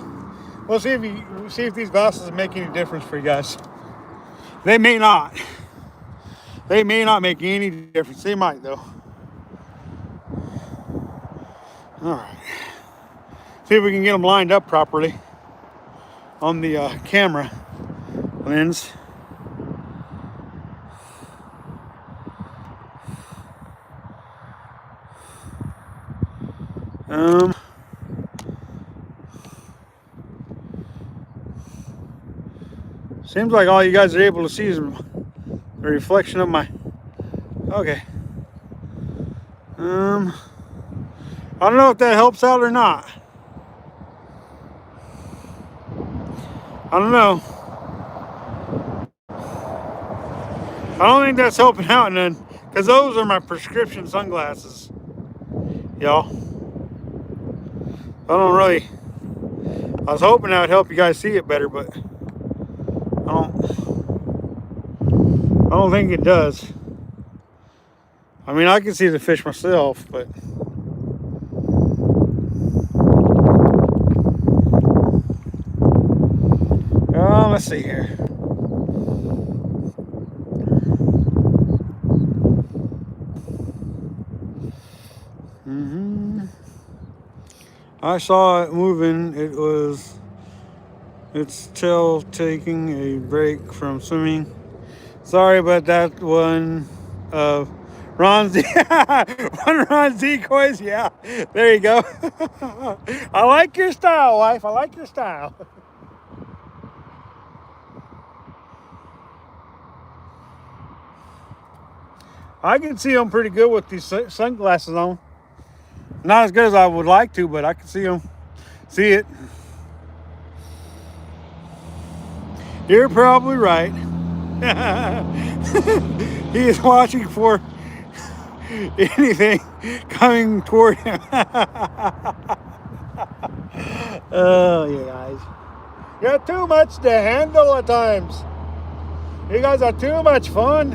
We'll see if these glasses make any difference for you guys. They may not. They may not make any difference. They might, though. All right. See if we can get them lined up properly on the camera lens. Seems like all you guys are able to see is the reflection of my. Okay. I don't know if that helps out or not. I don't know. I don't think that's helping out none, because those are my prescription sunglasses, y'all. I don't really. I was hoping that would help you guys see it better, but I don't think it does. I mean, I can see the fish myself, but let's see here. I saw it moving. Its tail taking a break from swimming. Sorry about that one. Ron's one Ron's decoys. Yeah, there you go. I like your style, wife. I like your style. I can see them pretty good with these sunglasses on. Not as good as I would like to, but I can see them. See it. You're probably right. He is watching for anything coming toward him. Oh, you guys. You're too much to handle at times. You guys are too much fun.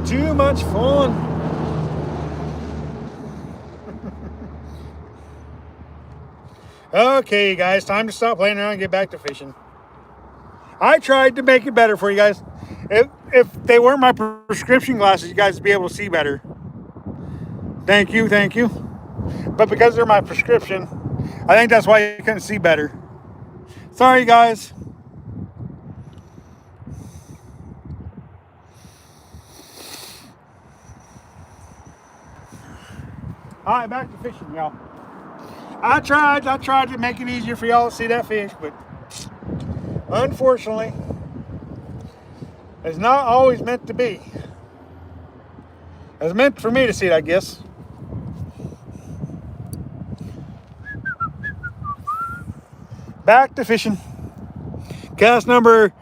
Too much fun. Okay, guys, time to stop playing around and get back to fishing. I tried to make it better for you guys. If they weren't my prescription glasses, you guys would be able to see better. Thank you, thank you. But because they're my prescription, I think that's why you couldn't see better. Sorry, guys. All right, back to fishing, y'all. I tried to make it easier for y'all to see that fish, but unfortunately, it's not always meant to be. It's meant for me to see it, I guess. Back to fishing. Cast number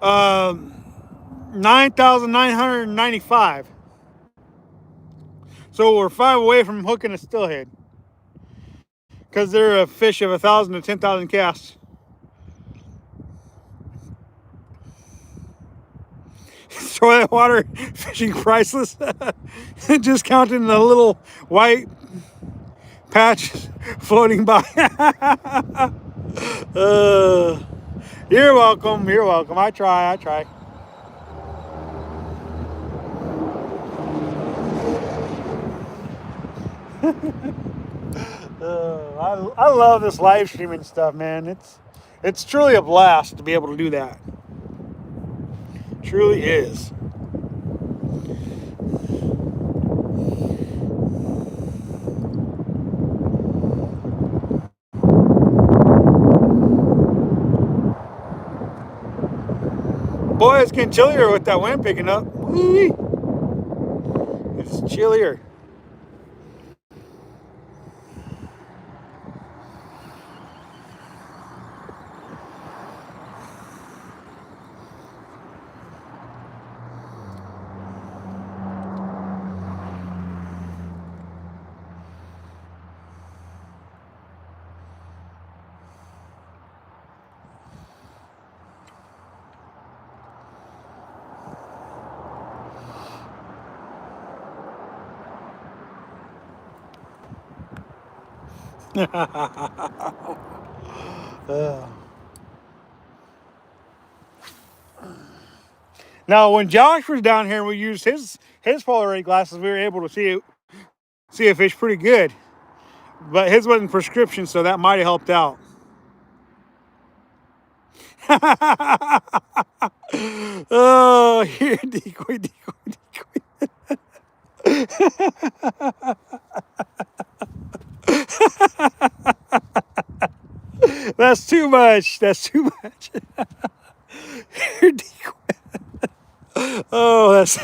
9,995. So we're 5 away from hooking a steelhead, because they're a fish of 1,000 to 10,000 casts. Soil water fishing priceless. Just counting the little white patch floating by. You're welcome. You're welcome. I try. I love this live streaming stuff, man. It's truly a blast to be able to do that. Truly is. Boy, it's getting chillier with that wind picking up. Whee! It's chillier. Now, when Josh was down here, we used his Polaroid glasses. We were able to see a fish pretty good. But his wasn't prescription, so that might have helped out. Oh, here, decoy, decoy, decoy. That's too much. That's too much. Here, decoy. Oh, that's.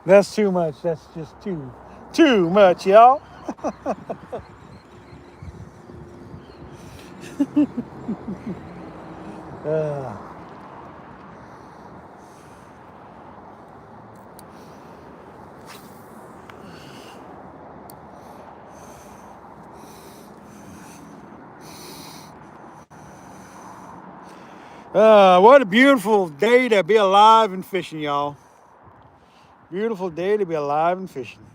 That's too much. That's just too much, y'all. What a beautiful day to be alive and fishing, y'all. Beautiful day to be alive and fishing.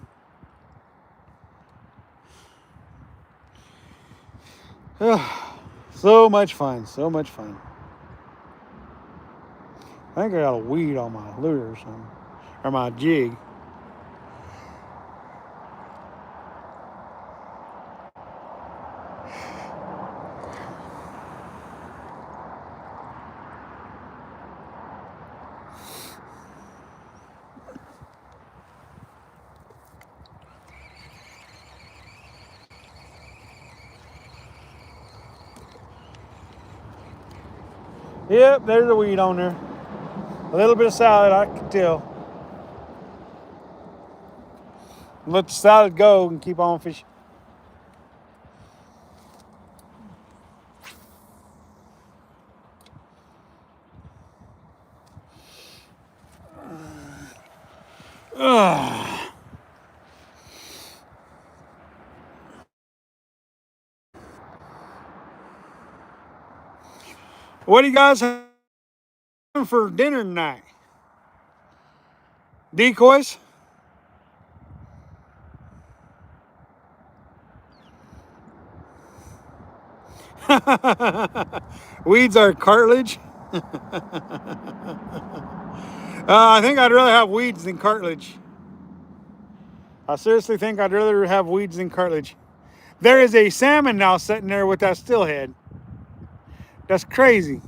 So much fun. So much fun. I think I got a weed on my lure or something. Or my jig. Yep, there's a weed on there. A little bit of salad, I can tell. Let the salad go and keep on fishing. What do you guys have for dinner tonight? Decoys? Weeds are cartilage. I think I'd rather have weeds than cartilage. I seriously think I'd rather have weeds than cartilage. There is a salmon now sitting there with that steelhead. That's crazy.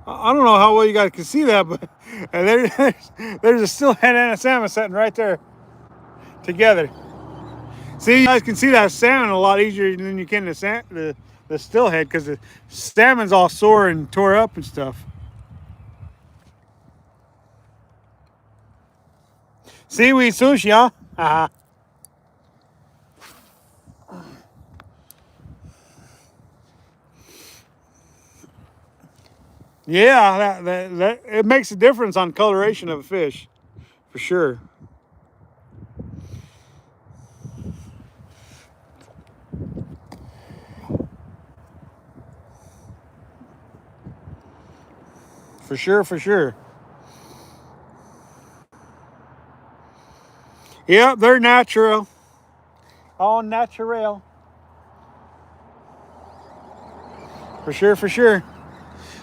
I don't know how well you guys can see that, but there's a steelhead and a salmon sitting right there together. See, you guys can see that salmon a lot easier than you can the steelhead, because the salmon's all sore and tore up and stuff. Seaweed sushi, huh? Yeah, that it makes a difference on coloration of a fish, for sure. For sure, for sure. Yep, they're natural. All natural. For sure, for sure.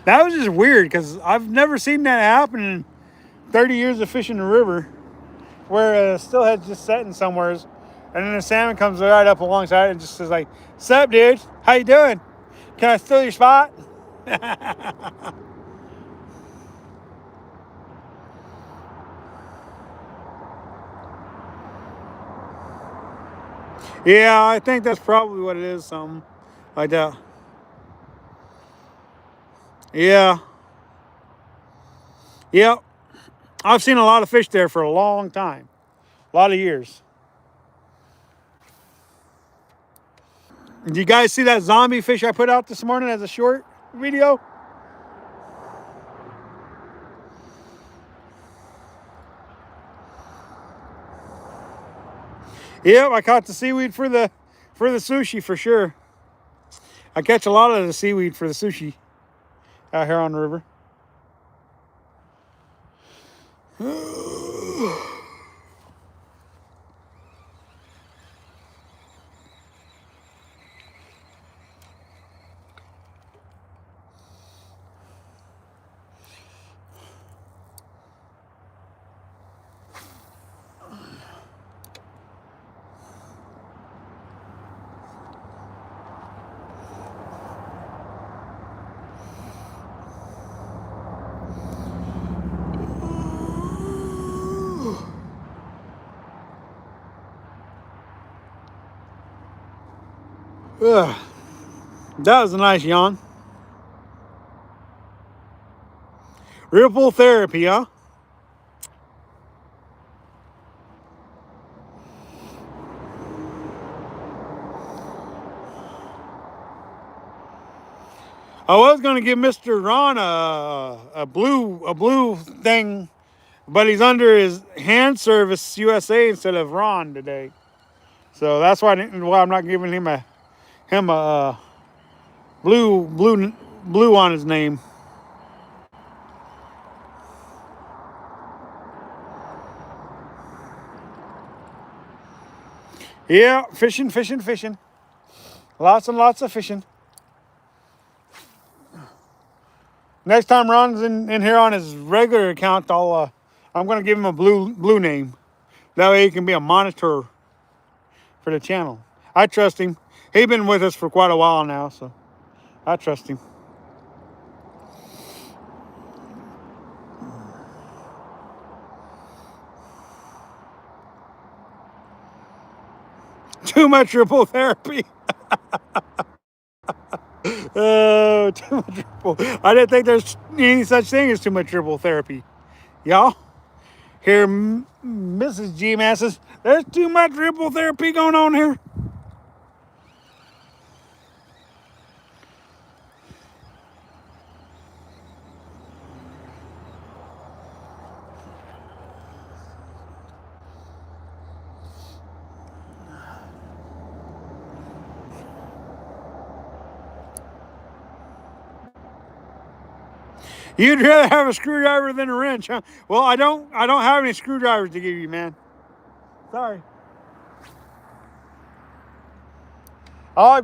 That was just weird, because I've never seen that happen in 30 years of fishing the river, where a steelhead's just sitting somewhere, and then a salmon comes right up alongside it and just says like, "Sup, dude? How you doing? Can I steal your spot?" Yeah, I think that's probably what it is, something like that. Yeah. Yep. I've seen a lot of fish there for a long time. A lot of years. Did you guys see that zombie fish I put out this morning as a short video? Yep, I caught the seaweed for the sushi for sure. I catch a lot of the seaweed for the sushi out here on the river. Ugh. That was a nice yawn. Ripple therapy, huh? I was gonna give Mr. Ron a blue thing, but he's under his hand service USA instead of Ron today. So that's why I'm not giving him a blue on his name. Yeah, fishing, fishing, fishing. Lots and lots of fishing. Next time Ron's in here on his regular account, I'm gonna give him a blue name. That way he can be a monitor for the channel. I trust him. He's been with us for quite a while now, so I trust him. Too much ripple therapy. Oh, too much ripple. I didn't think there's any such thing as too much ripple therapy. Y'all, here Mrs. G-Man says, there's too much ripple therapy going on here. You'd rather have a screwdriver than a wrench, huh? Well, I don't have any screwdrivers to give you, man. Sorry. All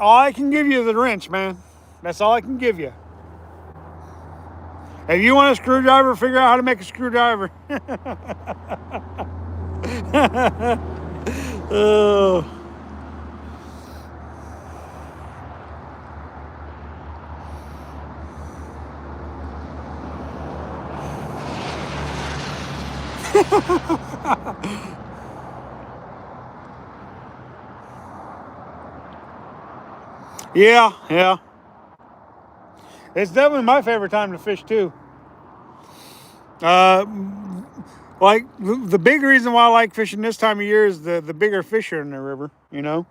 I can give you is a wrench, man. That's all I can give you. If you want a screwdriver, figure out how to make a screwdriver. Oh. Yeah. It's definitely my favorite time to fish too. Like the big reason why I like fishing this time of year is the bigger fish are in the river, you know.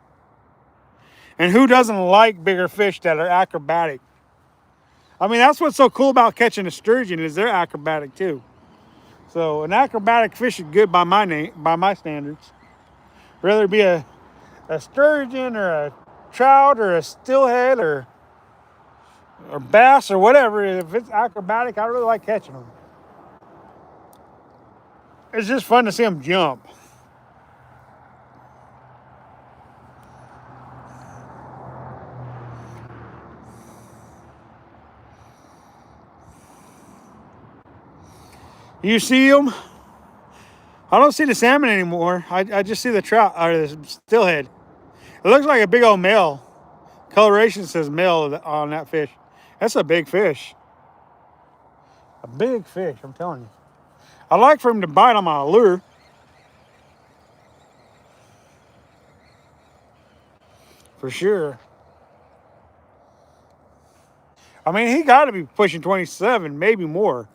And who doesn't like bigger fish that are acrobatic? I mean, that's what's so cool about catching a sturgeon is they're acrobatic too. So an acrobatic fish is good by my standards. Whether it be a sturgeon or a trout or a steelhead or bass or whatever, if it's acrobatic, I really like catching them. It's just fun to see them jump. You see them? I don't see the salmon anymore. I just see the trout or the steelhead. It looks like a big old male. Coloration says male on that fish. That's a big fish. A big fish, I'm telling you. I like for him to bite on my lure. For sure. I mean, he got to be pushing 27, maybe more.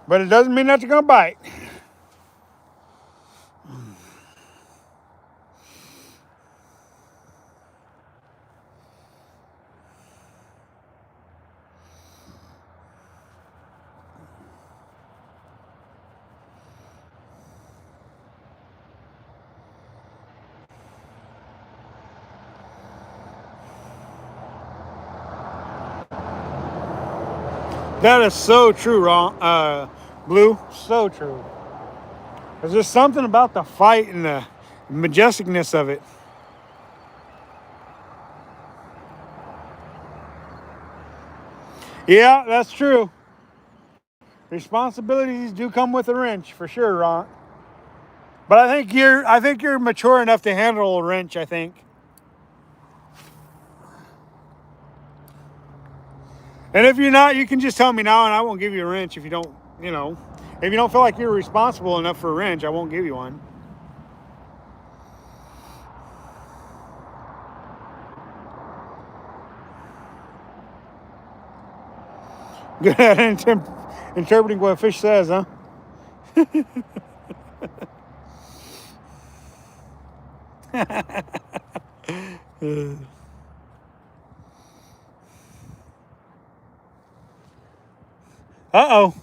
But it doesn't mean that you're going to bite. That is so true, Ron. Blue. So true. There's just something about the fight and the majesticness of it. Yeah, that's true. Responsibilities do come with a wrench, for sure, Ron. But I think you're mature enough to handle a wrench, I think. And if you're not, you can just tell me now and I won't give you a wrench if you don't, if you don't feel like you're responsible enough for a wrench, I won't give you one. Good at interpreting what a fish says, huh? Uh-oh.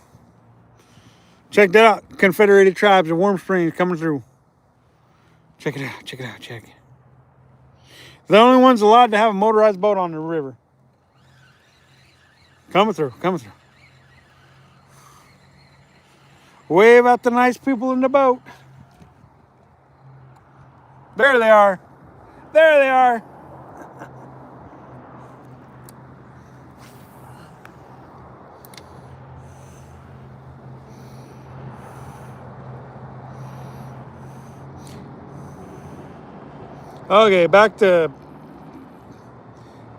Check that out. Confederated Tribes of Warm Springs coming through. Check it out. Check it out. Check it. They're the only ones allowed to have a motorized boat on the river. Coming through. Coming through. Wave at the nice people in the boat. There they are. There they are. Okay, back to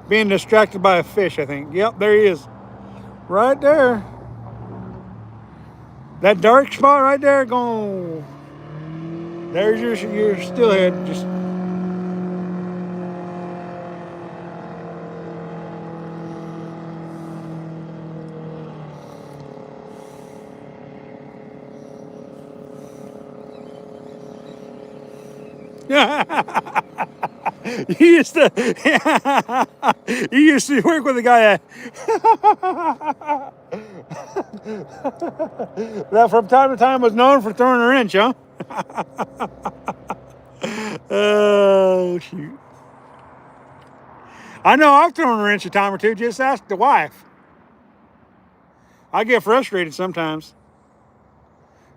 being distracted by a fish, I think. Yep, there he is. Right there. That dark spot right there going. There's your steelhead. Just you used to you used to work with a guy that from time to time was known for throwing a wrench, huh? Oh shoot. I know I've thrown a wrench a time or two. Just ask the wife. I get frustrated sometimes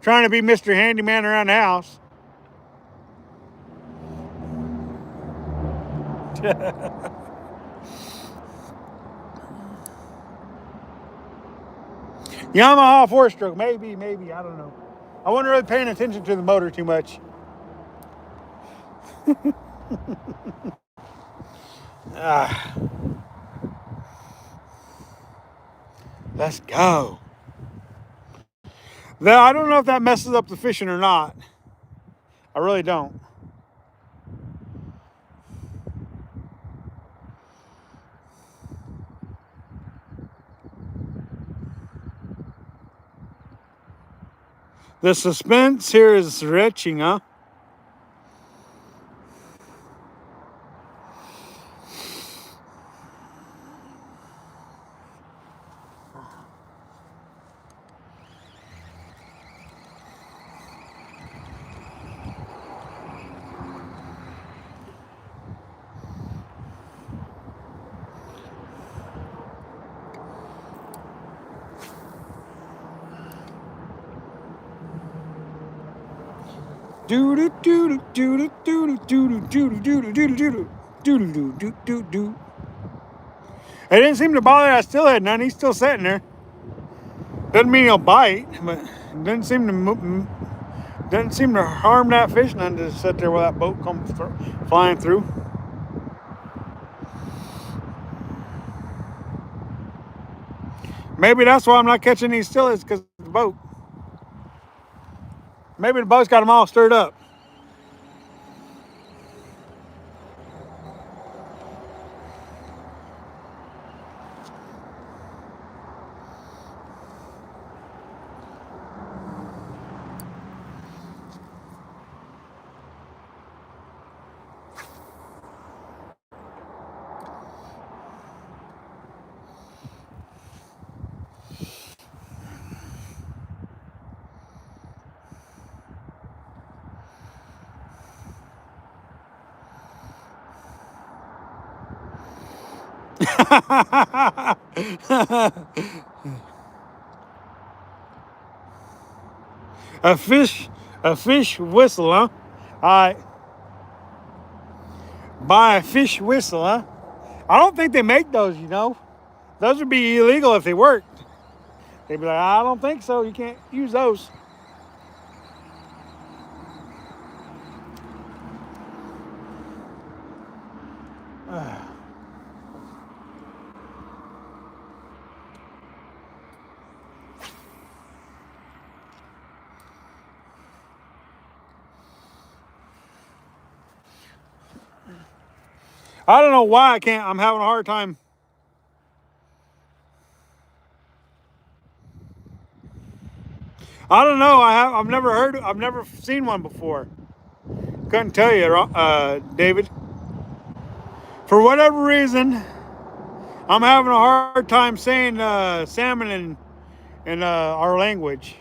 trying to be Mr. Handyman around the house. Yamaha 4-stroke, maybe, I don't know. I wasn't really paying attention to the motor too much. Let's go. Now, I don't know if that messes up the fishing or not. I really don't. The suspense here is retching, huh? Do do do do do do do do do do do do do do do do do. It didn't seem to bother that steelhead none. He's still sitting there. Doesn't mean he'll bite, but it doesn't seem to harm that fish none to sit there while that boat comes flying through. Maybe that's why I'm not catching these steelheads, because of the boat. Maybe the boat's got them all stirred up. a fish whistle, huh? Alright. Buy a fish whistle, huh? I don't think they make those, you know. Those would be illegal if they worked. They'd be like, I don't think so. You can't use those. I don't know why I can't. I'm having a hard time. I don't know. I've never heard. I've never seen one before. Couldn't tell you, David. For whatever reason, I'm having a hard time saying salmon in our language.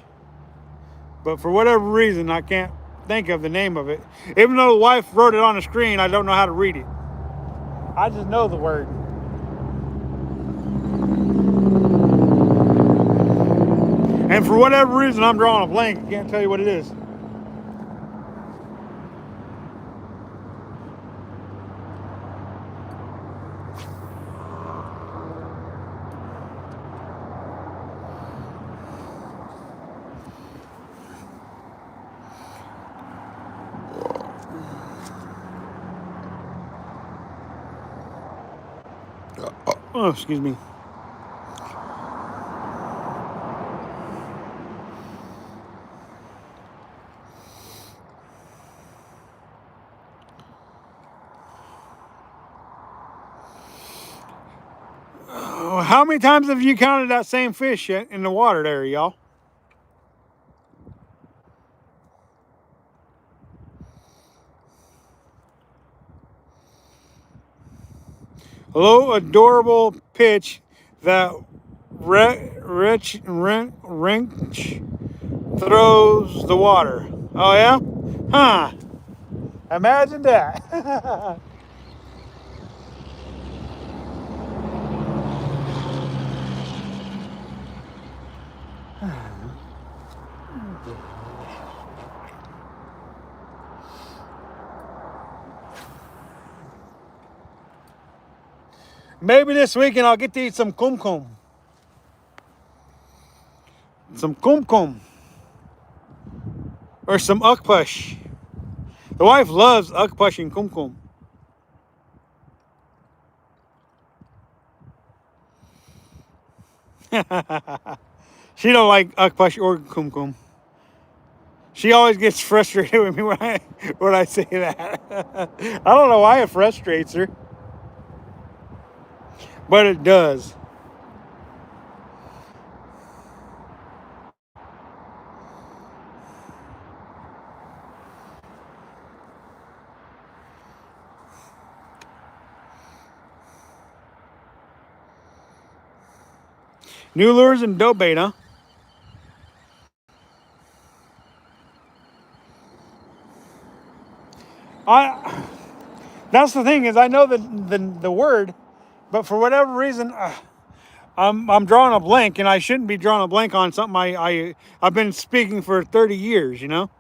But for whatever reason, I can't think of the name of it. Even though the wife wrote it on the screen, I don't know how to read it. I just know the word. And for whatever reason, I'm drawing a blank. I can't tell you what it is. Oh, excuse me. How many times have you counted that same fish in the water there, y'all? Low, adorable pitch that wrench throws the water. Oh, yeah? Huh. Imagine that. Maybe this weekend I'll get to eat some kumkum. Some kumkum. Or some ukpush. The wife loves ukpush and kumkum. She don't like ukpush or kumkum. She always gets frustrated with me when I say that. I don't know why it frustrates her, but it does. New lures and dough bait, huh? That's the thing is I know the word, but for whatever reason, I'm drawing a blank, and I shouldn't be drawing a blank on something I've been speaking for 30 years, you know.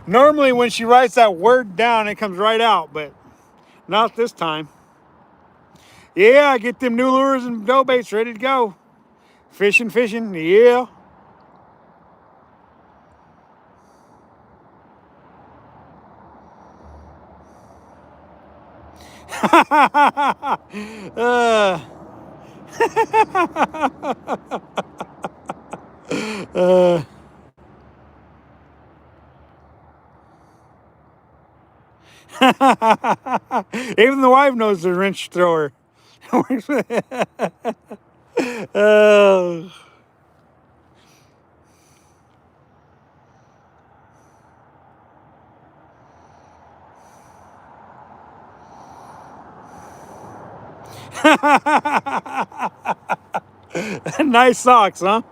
Normally, when she writes that word down, it comes right out, but not this time. Yeah, I get them new lures and dough baits ready to go. Fishing, yeah. uh, uh, even the wife knows the wrench thrower. uh, nice socks, huh?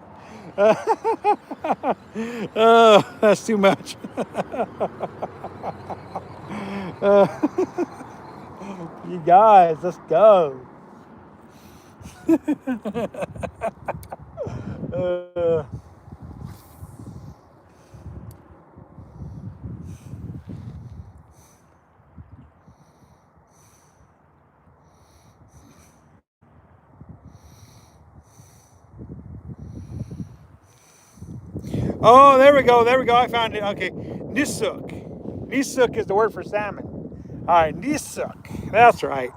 Oh, that's too much. You guys, let's go. uh, oh, there we go. There we go. I found it. Okay. Nisuk. Nisuk is the word for salmon. All right. Nisuk. That's right.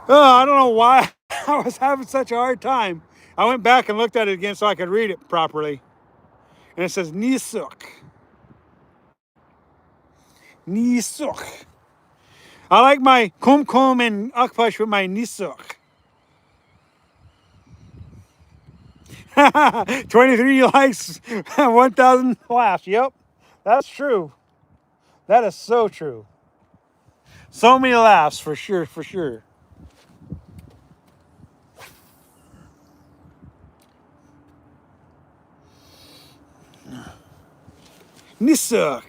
Oh, I don't know why I was having such a hard time. I went back and looked at it again so I could read it properly. And it says Nisuk. Nisuk. I like my kum and akpash with my nisuk. 23 likes, 1,000 laughs. Yep, that's true. That is so true. So many laughs, for sure, for sure. Nisuk.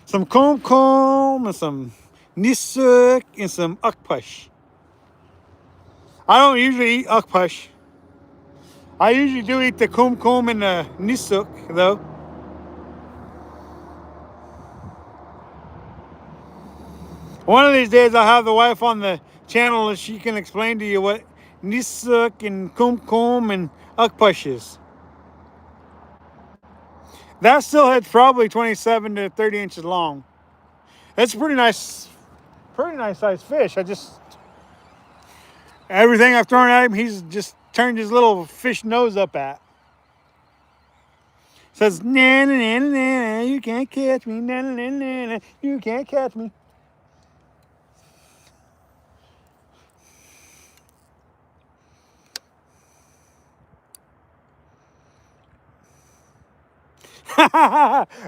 Some kum and some nisuk and some akpash. I don't usually eat akpash. I usually do eat the kum and the nisuk, though. One of these days I'll have the wife on the channel and she can explain to you what nisuk and kum and akpash is. That steelhead's probably 27 to 30 inches long. It's pretty nice sized fish. Everything I've thrown at him, he's just turned his little fish nose up at. Says, na na na na, you can't catch me, na na na na, you can't catch me.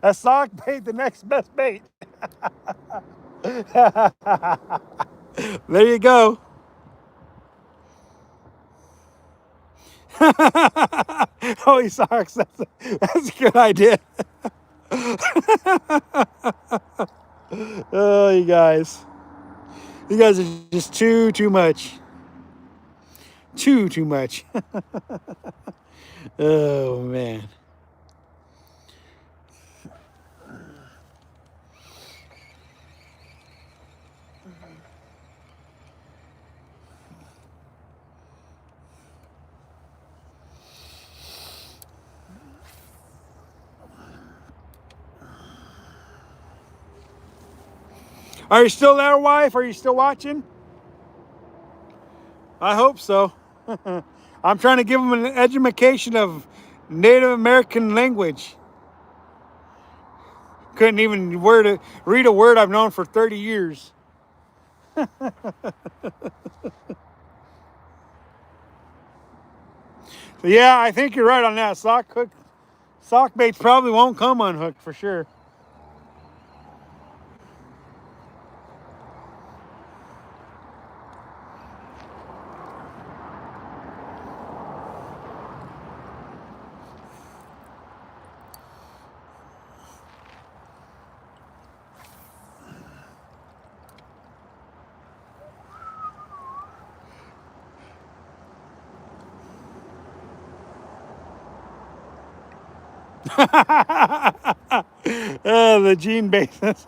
A sock bait, the next best bait. There you go. Holy socks, that's a good idea. Oh, you guys are just too much. Too much. Oh, man. Are you still there, wife? Are you still watching? I hope so. I'm trying to give them an education of Native American language. Couldn't even read a word I've known for 30 years. So yeah, I think you're right on that. Sock baits probably won't come unhooked for sure. The gene basis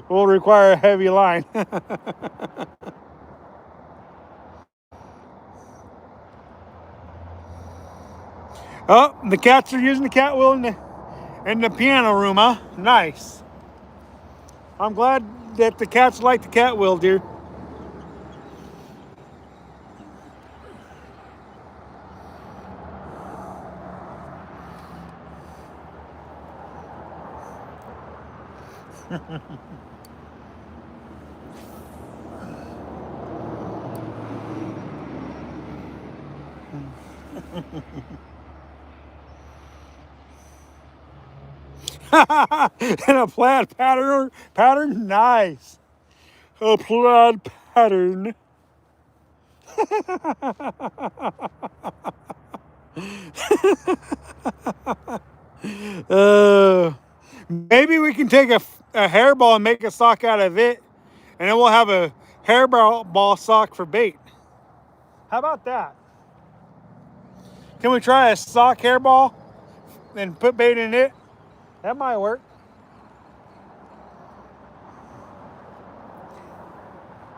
will require a heavy line. Oh, the cats are using the cat wheel in the piano room, huh? Nice. I'm glad that the cats like the cat wheel, dear. And a plaid pattern, nice. A plaid pattern. Maybe we can take a hairball and make a sock out of it, and then we'll have a hairball sock for bait. How about that? Can we try a sock hairball and put bait in it? That might work.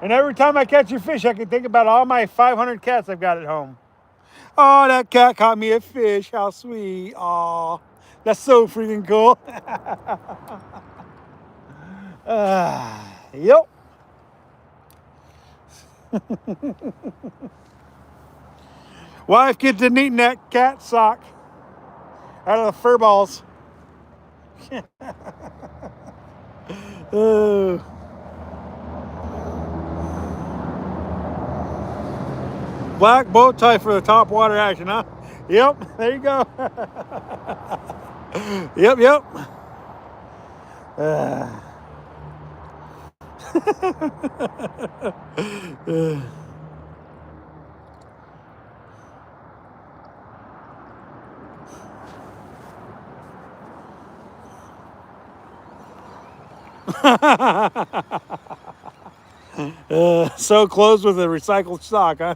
And every time I catch a fish, I can think about all my 500 cats I've got at home. Oh, that cat caught me a fish. How sweet. Oh, that's so freaking cool. Yep. Wife gets to eating that cat sock out of the fur balls. Oh. Black bow tie for the top water action, huh? Yep, there you go. Yep, yep. Uh. So close with a recycled stock, huh?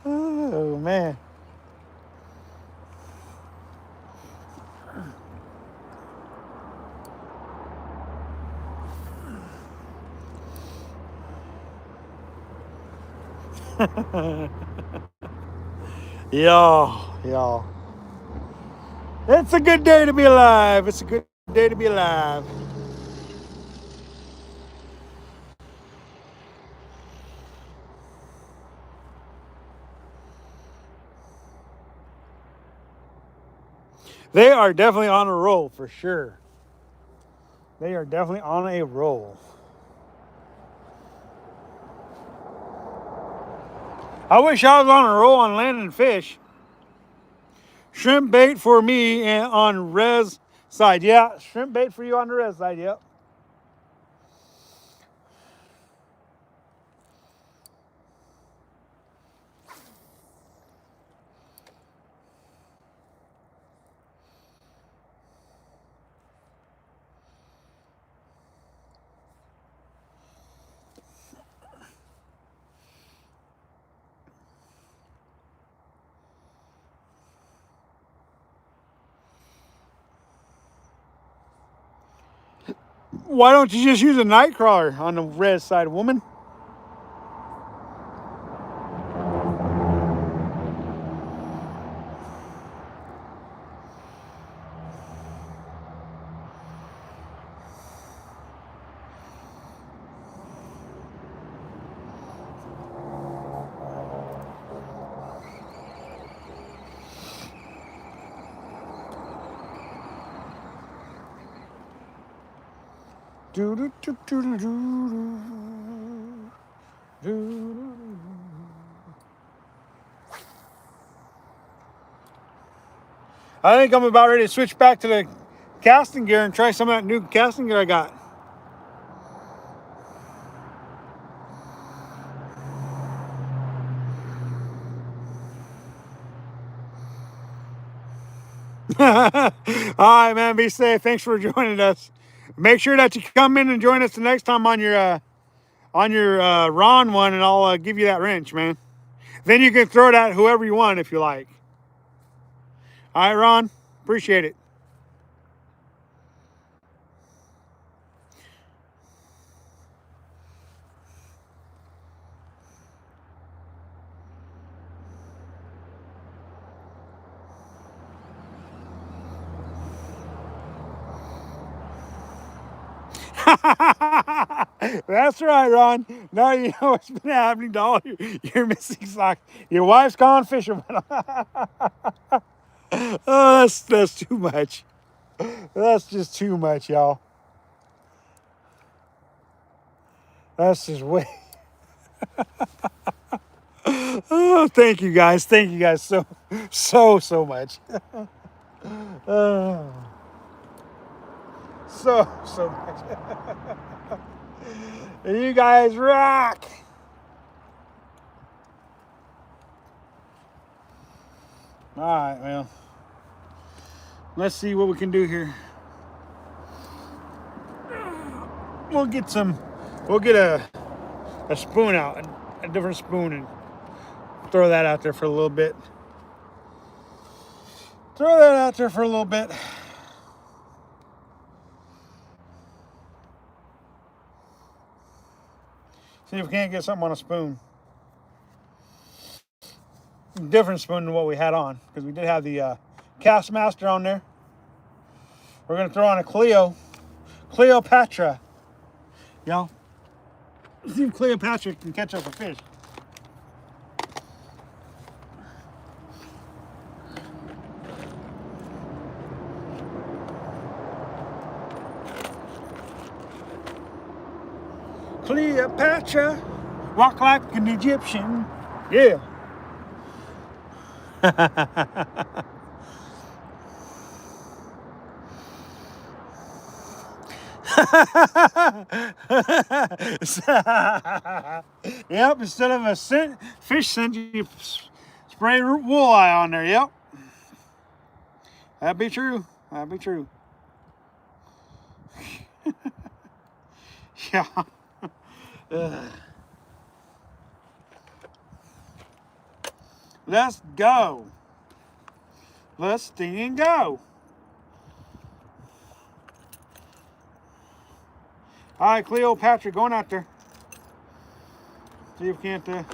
Oh, man. Y'all. It's a good day to be alive. It's a good day to be alive. They are definitely on a roll for sure. They are definitely on a roll. I wish I was on a roll on landing fish. Shrimp bait for me and on res side. Yeah, shrimp bait for you on the res side. Yep. Why don't you just use a night crawler on the res side, woman? I think I'm about ready to switch back to the casting gear and try some of that new casting gear I got. All right, man. Be safe. Thanks for joining us. Make sure that you come in and join us the next time on your Ron one, and I'll give you that wrench, man. Then you can throw it at whoever you want if you like. All right, Ron. Appreciate it. That's right, Ron. Now you know what's been happening to all your missing socks. Your wife's gone fishing. Oh, that's too much. That's just too much, y'all. That's just way. Oh, thank you guys. Thank you guys so much. Oh, so much. You guys rock. All right, well, let's see what we can do here. We'll get a spoon out, a different spoon, and throw that out there for a little bit. Throw that out there for a little bit. See if we can't get something on a spoon. Different spoon than what we had on, because we did have the Castmaster on there. We're gonna throw on a Cleopatra. Y'all, see if Cleopatra can catch us a fish. Cleopatra, walk like an Egyptian. Yeah. Yep, instead of a fish scent, you spray walleye on there. Yep. That'd be true. That'd be true. Yeah. Let's go. Let's sting and go. All right, Cleopatra, going out there. See if we can't get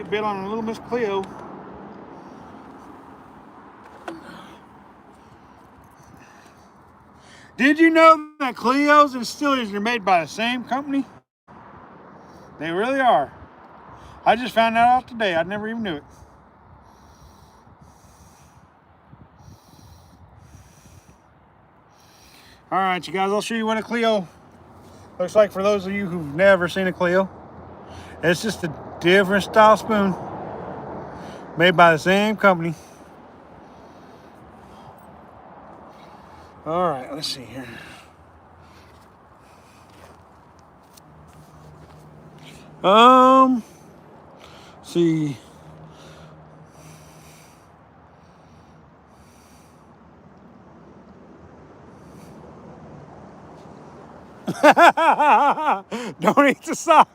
bit on a little Miss Cleo. Did you know that Cleos and Steelies are made by the same company? They really are. I just found that out today. I never even knew it. All right, you guys, I'll show you what a Cleo looks like for those of you who've never seen a Cleo. It's just a different style spoon made by the same company. All right, let's see here. See. Don't eat the sock.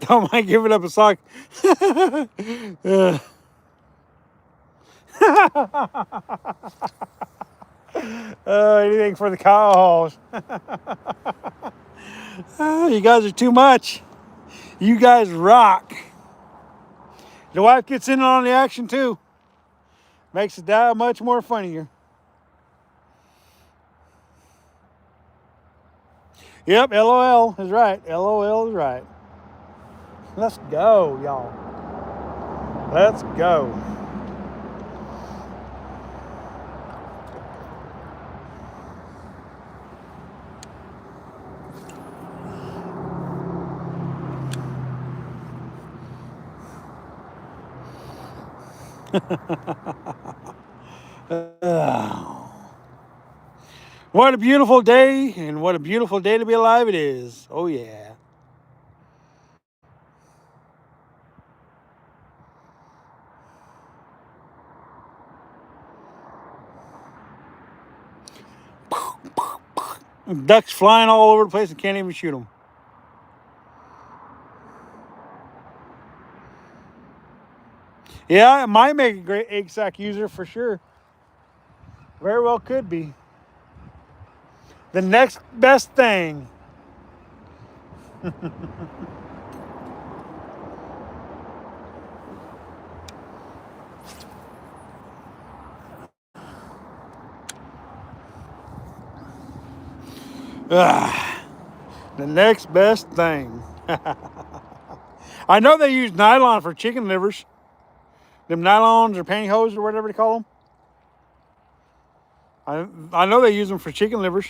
Don't mind giving up a sock. Anything for the cows. You guys are too much. You guys rock. The wife gets in on the action too. Makes it that much more funnier. Yep, LOL is right. LOL is right. Let's go, y'all. Let's go. What a beautiful day, and what a beautiful day to be alive it is. Oh, yeah. Ducks flying all over the place and can't even shoot them. Yeah, it might make a great egg sac user for sure. Very well could be. The next best thing. The next best thing. I know they use nylon for chicken livers. Them nylons or pantyhose or whatever they call them. I know they use them for chicken livers.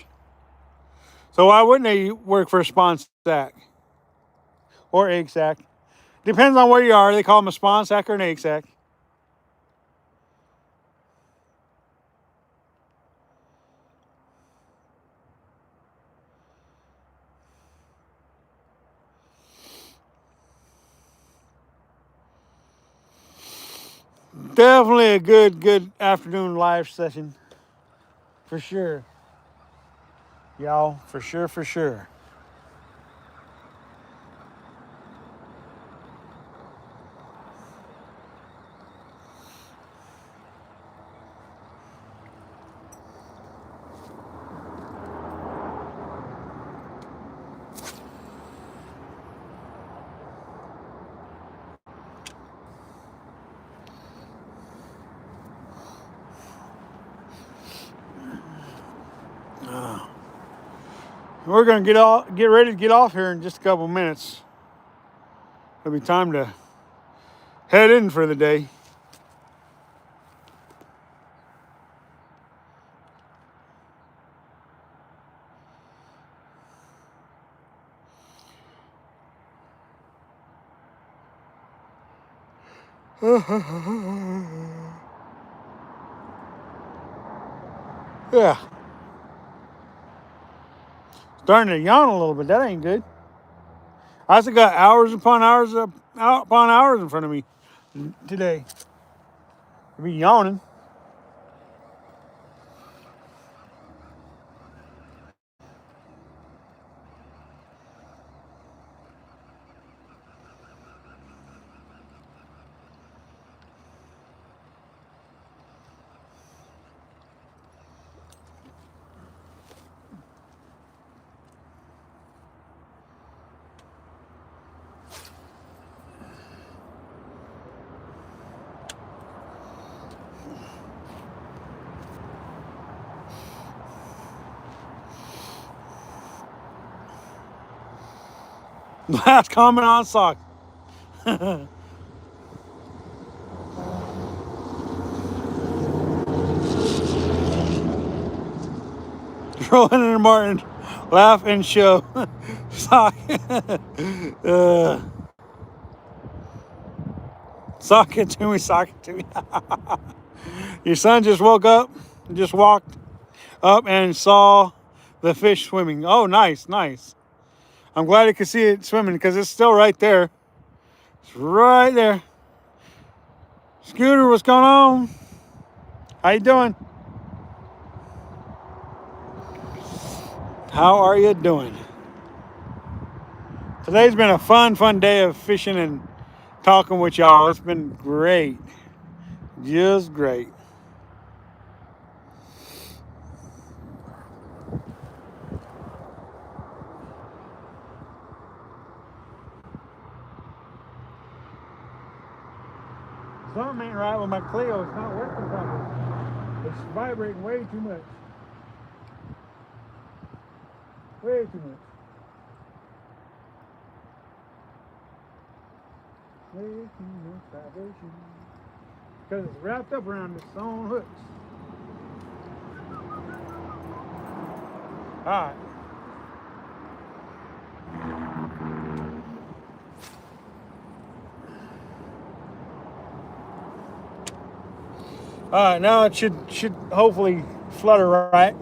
So why wouldn't they work for a spawn sack or egg sack? Depends on where you are. They call them a spawn sack or an egg sack. Definitely a good afternoon live session. For sure. Y'all, for sure, for sure. We're gonna get ready to get off here in just a couple minutes. It'll be time to head in for the day. Yeah. Starting to yawn a little bit. That ain't good. I still got hours upon hours upon hours in front of me today. I'll be yawning. Last comment on sock. Roland and Martin laugh and show. Sock. Sock it to me, sock it to me. Your son just woke up, just walked up and saw the fish swimming. Oh, nice, nice. I'm glad he could see it swimming because it's still right there. It's right there. Scooter, what's going on? How you doing? How are you doing? Today's been a fun day of fishing and talking with y'all. It's been great. Just great. Something ain't right with my Clio. It's not working properly. It's vibrating way too much. Way too much. Way too much vibration. Because it's wrapped up around its own hooks. Alright. Alright, now it should hopefully flutter right.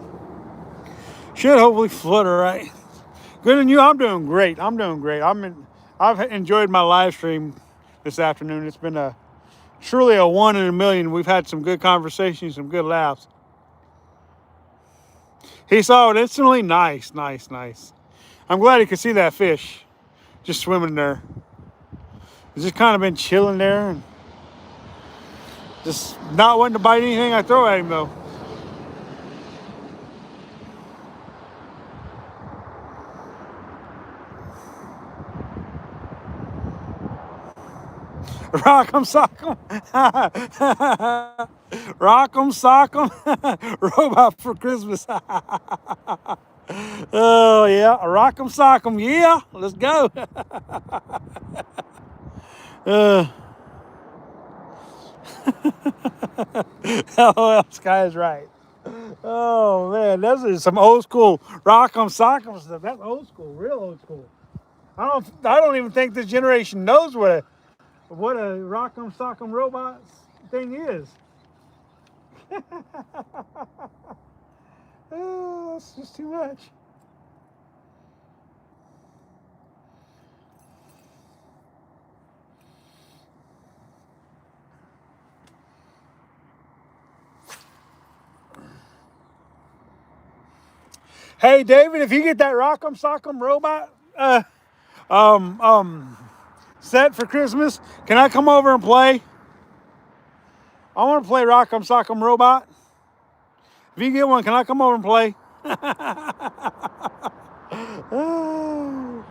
Should hopefully flutter right. Good on you. I'm doing great. I've enjoyed my live stream this afternoon. It's been truly a one in a million. We've had some good conversations, some good laughs. He saw it instantly. Nice. I'm glad he could see that fish just swimming there. He's just kind of been chilling there and just not wanting to bite anything I throw at him though. Rock'em sock'em. Rock'em sock'em. Robot for Christmas. Oh yeah, rock'em sock'em. Yeah, let's go. LOL, Sky is right. Oh man, this is some old school rock'em sock'em stuff. That's old school, real old school. I don't even think this generation knows what a rock'em sock'em robot thing is. Oh, that's just too much. Hey David, if you get that rock'em sock'em robot set for Christmas, can I come over and play? I want to play rock'em sock'em robot. If you get one, can I come over and play? Oh.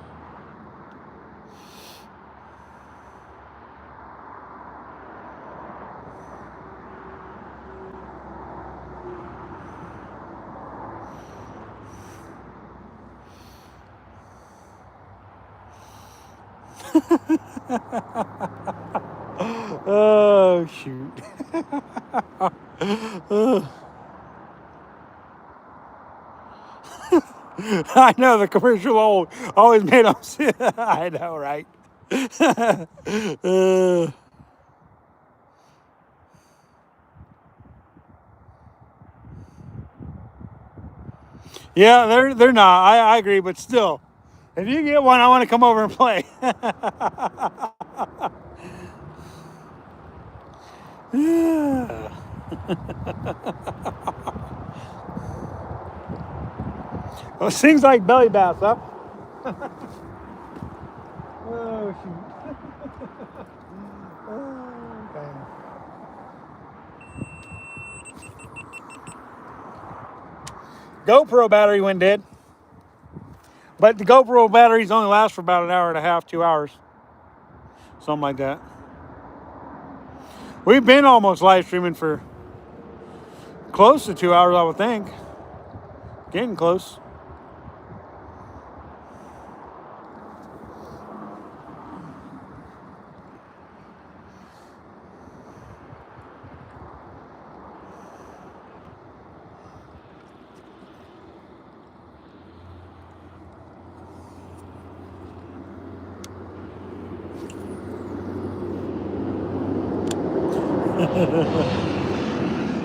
Oh, shoot. I know the commercial always made them sit. I know, right? uh, yeah, they're not. I agree, but still, if you get one, I want to come over and play. Yeah. Well, things like belly bass, huh? Oh, shoot. Oh, dang. GoPro battery went dead. But the GoPro batteries only last for about an hour and a half, 2 hours. Something like that. We've been almost live streaming for close to 2 hours, I would think. Getting close.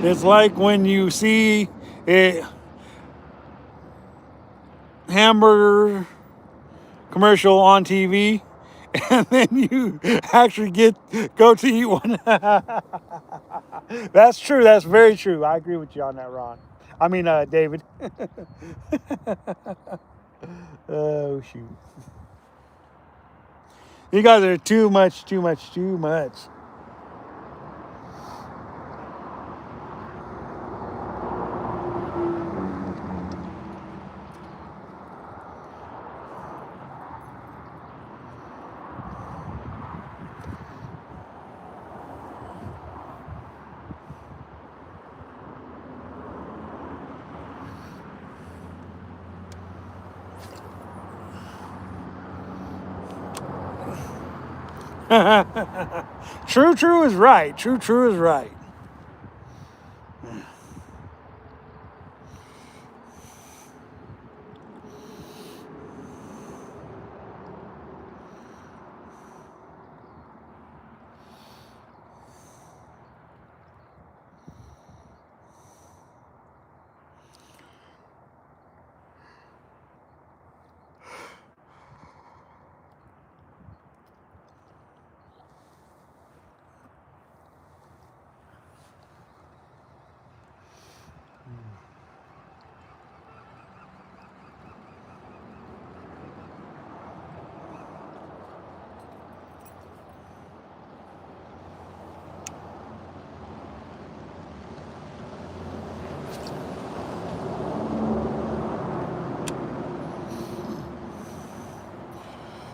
It's like when you see a hamburger commercial on TV and then you actually go to eat one. That's true. That's very true. I agree with you on that, Ron. I mean, David. Oh, shoot. You guys are too much. True is right. True is right.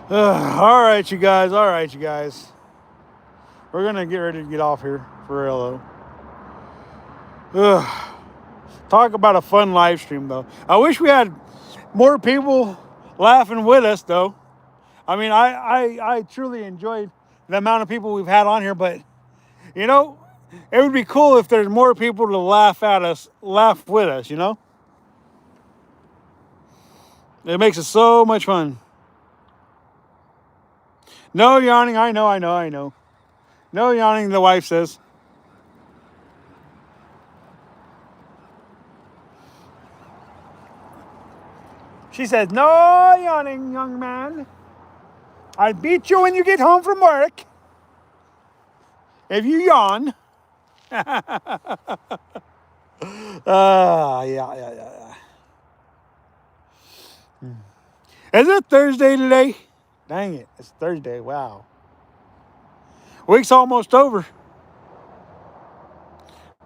All right, you guys. We're gonna get ready to get off here for real, though. Talk about a fun live stream, though. I wish we had more people laughing with us, though. I mean, I truly enjoyed the amount of people we've had on here, but you know, it would be cool if there's more people to laugh with us. It makes it so much fun. No yawning. I know. No yawning, the wife says. She says, no yawning, young man. I'll beat you when you get home from work. If you yawn. Yeah. Is it Thursday today? Dang it, it's Thursday. Wow. Week's almost over.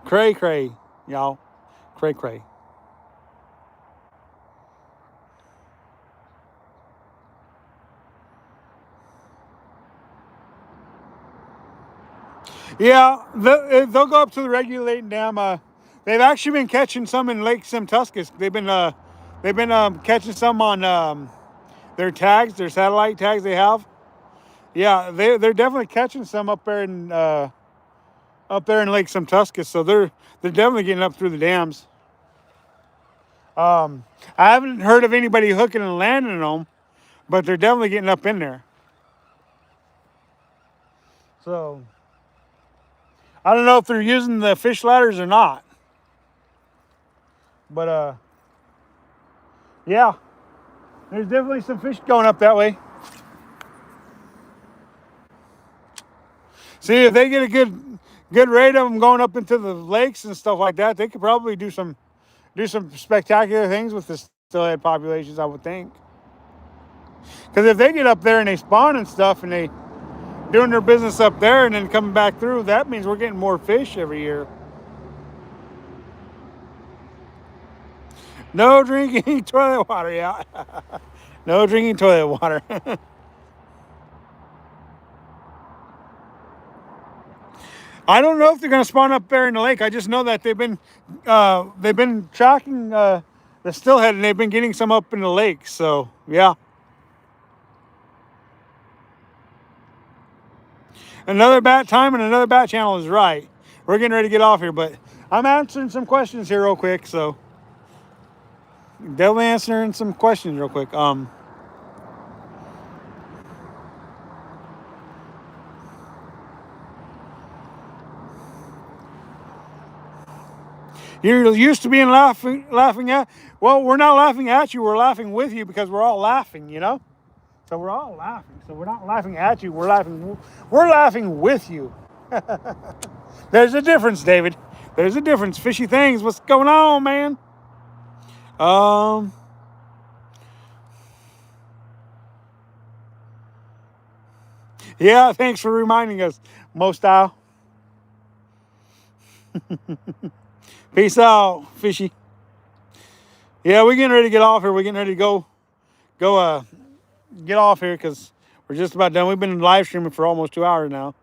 Cray, y'all. Cray. Yeah, they'll go up to the regulating dam. They've actually been catching some in Lake Semtuscus. They've been catching some on their tags, their satellite tags they have. Yeah, they're definitely catching some up there in Lake Semtuscus, so they're definitely getting up through the dams. I haven't heard of anybody hooking and landing them, but they're definitely getting up in there. So I don't know if they're using the fish ladders or not, but yeah, there's definitely some fish going up that way. See, if they get a good rate of them going up into the lakes and stuff like that, they could probably do some spectacular things with the steelhead populations, I would think. Because if they get up there and they spawn and stuff, and they doing their business up there and then coming back through, that means we're getting more fish every year. No drinking toilet water, yeah. No drinking toilet water. I don't know if they're going to spawn up there in the lake. I just know that they've been tracking the steelhead, and they've been getting some up in the lake. So yeah, another bat time and another bat channel is right. We're getting ready to get off here, but I'm answering some questions here real quick. So definitely answering some questions real quick. You're used to being laughing at. Well, we're not laughing at you. We're laughing with you because we're all laughing, you know. So we're all laughing. So we're not laughing at you. We're laughing with you. There's a difference, David. There's a difference. Fishy things. What's going on, man? Yeah. Thanks for reminding us, Mo Style. Peace out, fishy. Yeah, we're getting ready to get off here. We're getting ready to go get off here because we're just about done. We've been live streaming for almost 2 hours now.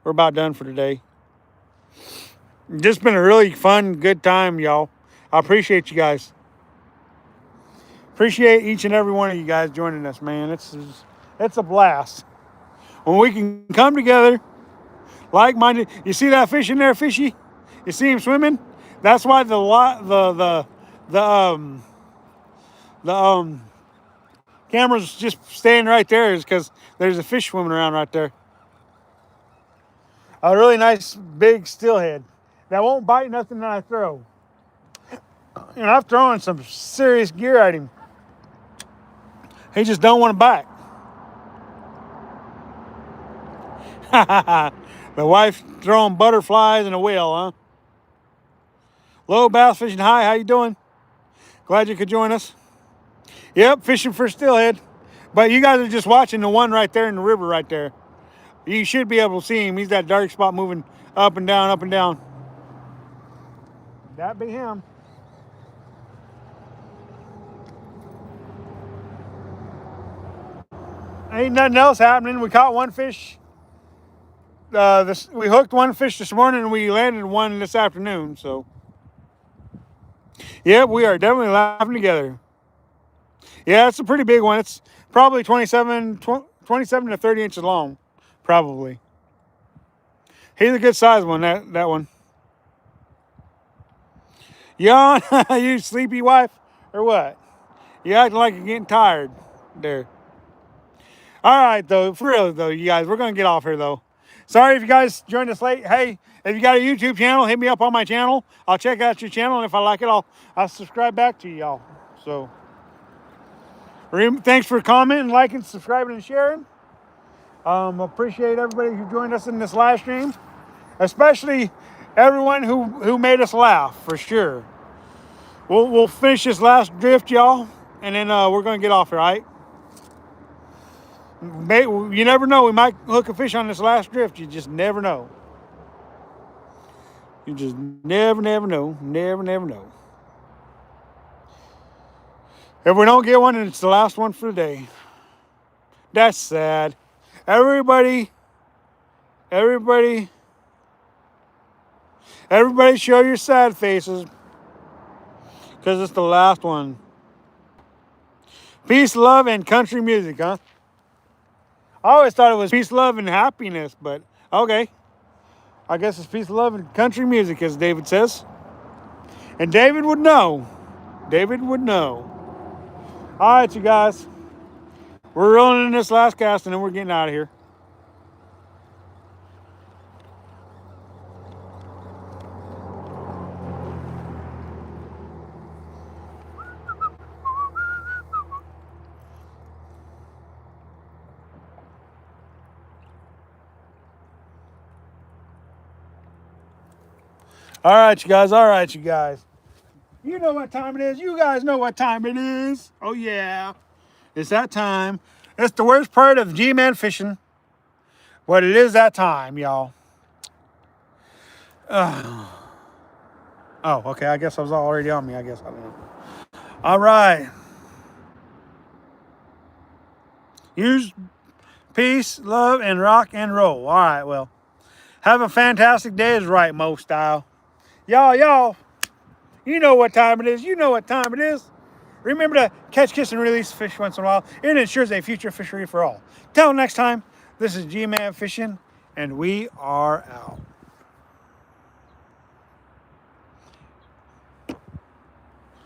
We're about done for today. Just been a really fun, good time, y'all. I appreciate you guys. Appreciate each and every one of you guys joining us, man. It's a blast when we can come together, like-minded. You see that fish in there, fishy? You see him swimming? That's why the camera's just staying right there, is because there's a fish swimming around right there. A really nice big steelhead that won't bite nothing that I throw. You know, I've thrown some serious gear at him. He just don't want to bite. The wife throwing butterflies and a whale, huh? Low bass fishing high. How you doing? Glad you could join us. Yep, fishing for steelhead. But you guys are just watching the one right there in the river right there. You should be able to see him. He's that dark spot moving up and down, up and down. That be him. Ain't nothing else happening. We caught one fish. We hooked one fish this morning, and we landed one this afternoon. So, yeah, we are definitely laughing together. Yeah, it's a pretty big one. It's probably 27 to 30 inches long, probably. He's a good size one, that one. Yawn, you sleepy wife, or what? You acting like you're getting tired there. All right, though, for real, though, you guys, we're going to get off here, though. Sorry if you guys joined us late. Hey, if you got a YouTube channel, hit me up on my channel. I'll check out your channel, and if I like it, I'll subscribe back to y'all. So, thanks for commenting, liking, subscribing, and sharing. Appreciate everybody who joined us in this live stream, especially everyone who made us laugh, for sure. We'll finish this last drift, y'all, and then we're going to get off here, all right? You never know. We might hook a fish on this last drift. You just never know. You just never know. Never know. If we don't get one, then it's the last one for the day. That's sad. Everybody show your sad faces, because it's the last one. Peace, love, and country music, huh? I always thought it was peace, love, and happiness, but okay. I guess it's peace, love, and country music, as David says. And David would know. David would know. All right, you guys. We're rolling in this last cast, and then we're getting out of here. All right, you guys. All right, you guys. You know what time it is. You guys know what time it is. Oh, yeah. It's that time. It's the worst part of G-Man fishing. But it is that time, y'all. Oh, okay. I guess I was already on me. I guess I don't know. All right. Use peace, love, and rock and roll. All right, well. Have a fantastic day is right, Mo style. Y'all, you know what time it is. You know what time it is. Remember to catch, kiss, and release fish once in a while. It ensures a future fishery for all. Till next time, this is G-Man Fishing, and we are out.